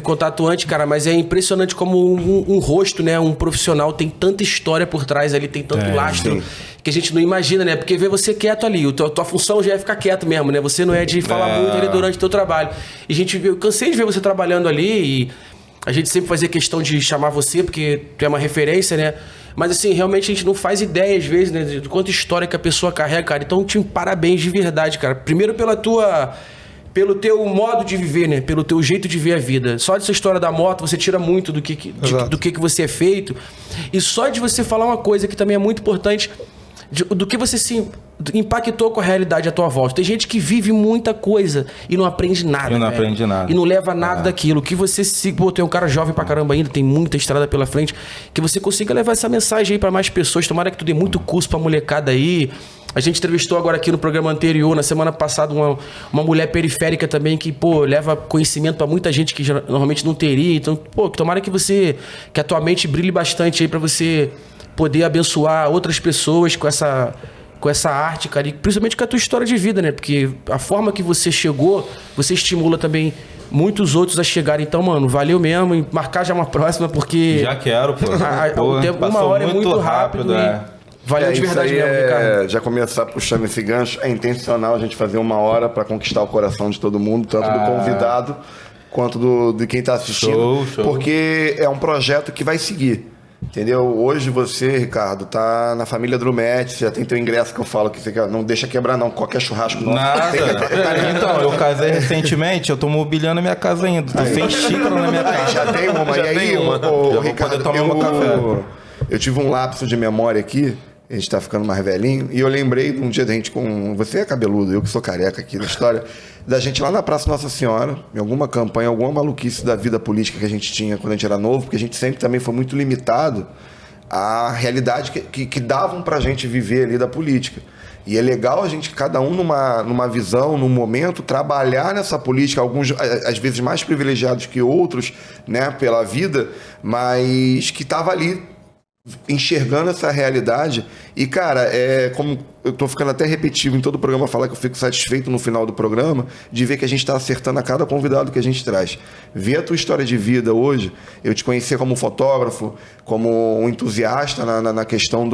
contato antes, cara, mas é impressionante como um rosto, né? Um profissional tem tanta história por trás ali, tem tanto lastro. sim. Que a gente não imagina, né? Porque vê você quieto ali. Tua função já é ficar quieto mesmo, né? Você não é de falar muito ali durante o teu trabalho. E eu cansei de ver você trabalhando ali e a gente sempre fazia questão de chamar você, porque tu é uma referência, né? Mas assim, realmente a gente não faz ideia, às vezes, né? De quanta história que a pessoa carrega, cara. Então, parabéns de verdade, cara. Primeiro pelo teu modo de viver, né? Pelo teu jeito de ver a vida. Só dessa história da moto, você tira muito do que você é feito. E só de você falar uma coisa que também é muito importante, do que você se impactou com a realidade à tua volta. Tem gente que vive muita coisa e não aprende nada. E não velho. aprende nada. E não leva nada daquilo. Que você tu é um cara jovem pra caramba ainda, tem muita estrada pela frente. Que você consiga levar essa mensagem aí pra mais pessoas. Tomara que tu dê muito curso pra molecada aí. A gente entrevistou agora aqui no programa anterior, na semana passada, uma mulher periférica também que, leva conhecimento pra muita gente que normalmente não teria. Então, tomara que a tua mente brilhe bastante aí pra você poder abençoar outras pessoas com essa arte, cara, e principalmente com a tua história de vida, né? Porque a forma que você chegou, você estimula também muitos outros a chegarem. Então, mano, valeu mesmo. E marcar já uma próxima, porque... Já quero, pô. O tempo, uma hora é muito rápido. Valeu de verdade isso aí mesmo, Ricardo. Já começar puxando esse gancho. É intencional a gente fazer uma hora para conquistar o coração de todo mundo, tanto do convidado quanto de quem está assistindo. Show. Porque é um projeto que vai seguir. Entendeu? Hoje você, Ricardo, tá na família Drumetti, você já tem teu ingresso que eu falo que você não deixa quebrar não, qualquer churrasco nosso. Nada. Então, eu casei recentemente, eu tô mobiliando a minha casa ainda. Tô sem xícara na minha casa. Já tem uma, e aí, o Ricardo, eu tive um lapso de memória aqui, a gente tá ficando mais velhinho, e eu lembrei de um dia da gente com... Você é cabeludo, eu que sou careca aqui na história, da gente lá na Praça Nossa Senhora, em alguma campanha, alguma maluquice da vida política que a gente tinha quando a gente era novo, porque a gente sempre também foi muito limitado à realidade que davam pra gente viver ali da política. E é legal a gente, cada um numa visão, num momento, trabalhar nessa política, alguns às vezes mais privilegiados que outros, né, pela vida, mas que tava ali enxergando essa realidade. E, cara, como eu tô ficando até repetitivo em todo o programa falar que eu fico satisfeito no final do programa de ver que a gente está acertando a cada convidado que a gente traz. Ver a tua história de vida hoje, eu te conhecia como fotógrafo, como um entusiasta na questão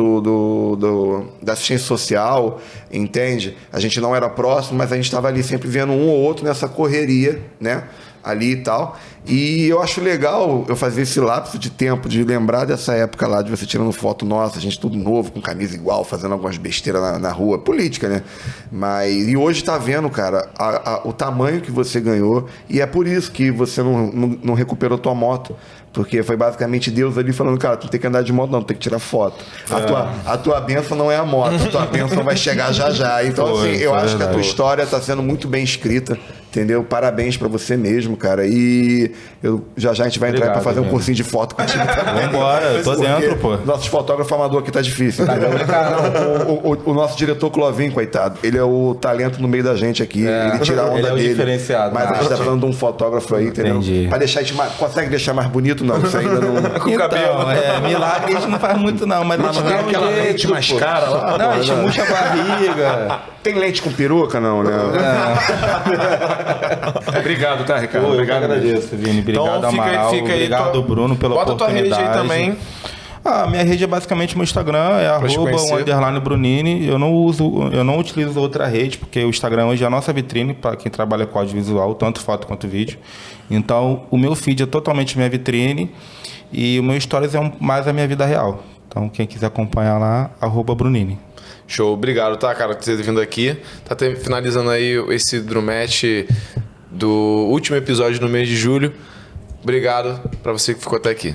da assistência social, entende? A gente não era próximo, mas a gente estava ali sempre vendo um ou outro nessa correria, né? Ali e tal. E eu acho legal eu fazer esse lapso de tempo, de lembrar dessa época lá, de você tirando foto nossa, a gente tudo novo, com camisa igual, fazendo algumas besteiras na rua, política, né? E hoje tá vendo, cara, o tamanho que você ganhou, e é por isso que você não recuperou tua moto. Porque foi basicamente Deus ali falando, cara, tu não tem que andar de moto, não, tu tem que tirar foto. A tua bênção não é a moto, a tua bênção vai chegar já. Então, assim, eu acho que a tua história tá sendo muito bem escrita, entendeu? Parabéns pra você mesmo, cara. E já a gente vai entrar pra fazer um cursinho de foto contigo também. Vambora, tô dentro, pô. Nossos fotógrafos amador aqui tá difícil, entendeu? O nosso diretor Clovinho, coitado, ele é o talento no meio da gente aqui, ele tira a onda dele. Ele é o diferenciado. Mas a gente tá falando de um fotógrafo aí, entendeu? Entendi. Pra deixar a gente consegue deixar mais bonito? Não, isso ainda não... Com cabelo. Milagre a gente não faz muito não, mas a gente tem aquela lente mais cara lá. Não, a gente murcha a barriga. Tem lente com peruca, não, né? Obrigado, tá, Ricardo? Pô, obrigado, agradeço, Vini. Obrigado, então, Amaral. Obrigado, Bruno, pela oportunidade. Bota tua rede aí também. Minha rede é basicamente meu Instagram, @_Brunini. Eu não utilizo outra rede, porque o Instagram hoje é a nossa vitrine para quem trabalha com audiovisual, tanto foto quanto vídeo. Então, o meu feed é totalmente minha vitrine e o meu stories é mais a minha vida real. Então, quem quiser acompanhar lá, @Brunini. Show, obrigado, tá, cara, por ter vindo aqui. Tá finalizando aí esse Drumetti do último episódio no mês de julho. Obrigado pra você que ficou até aqui.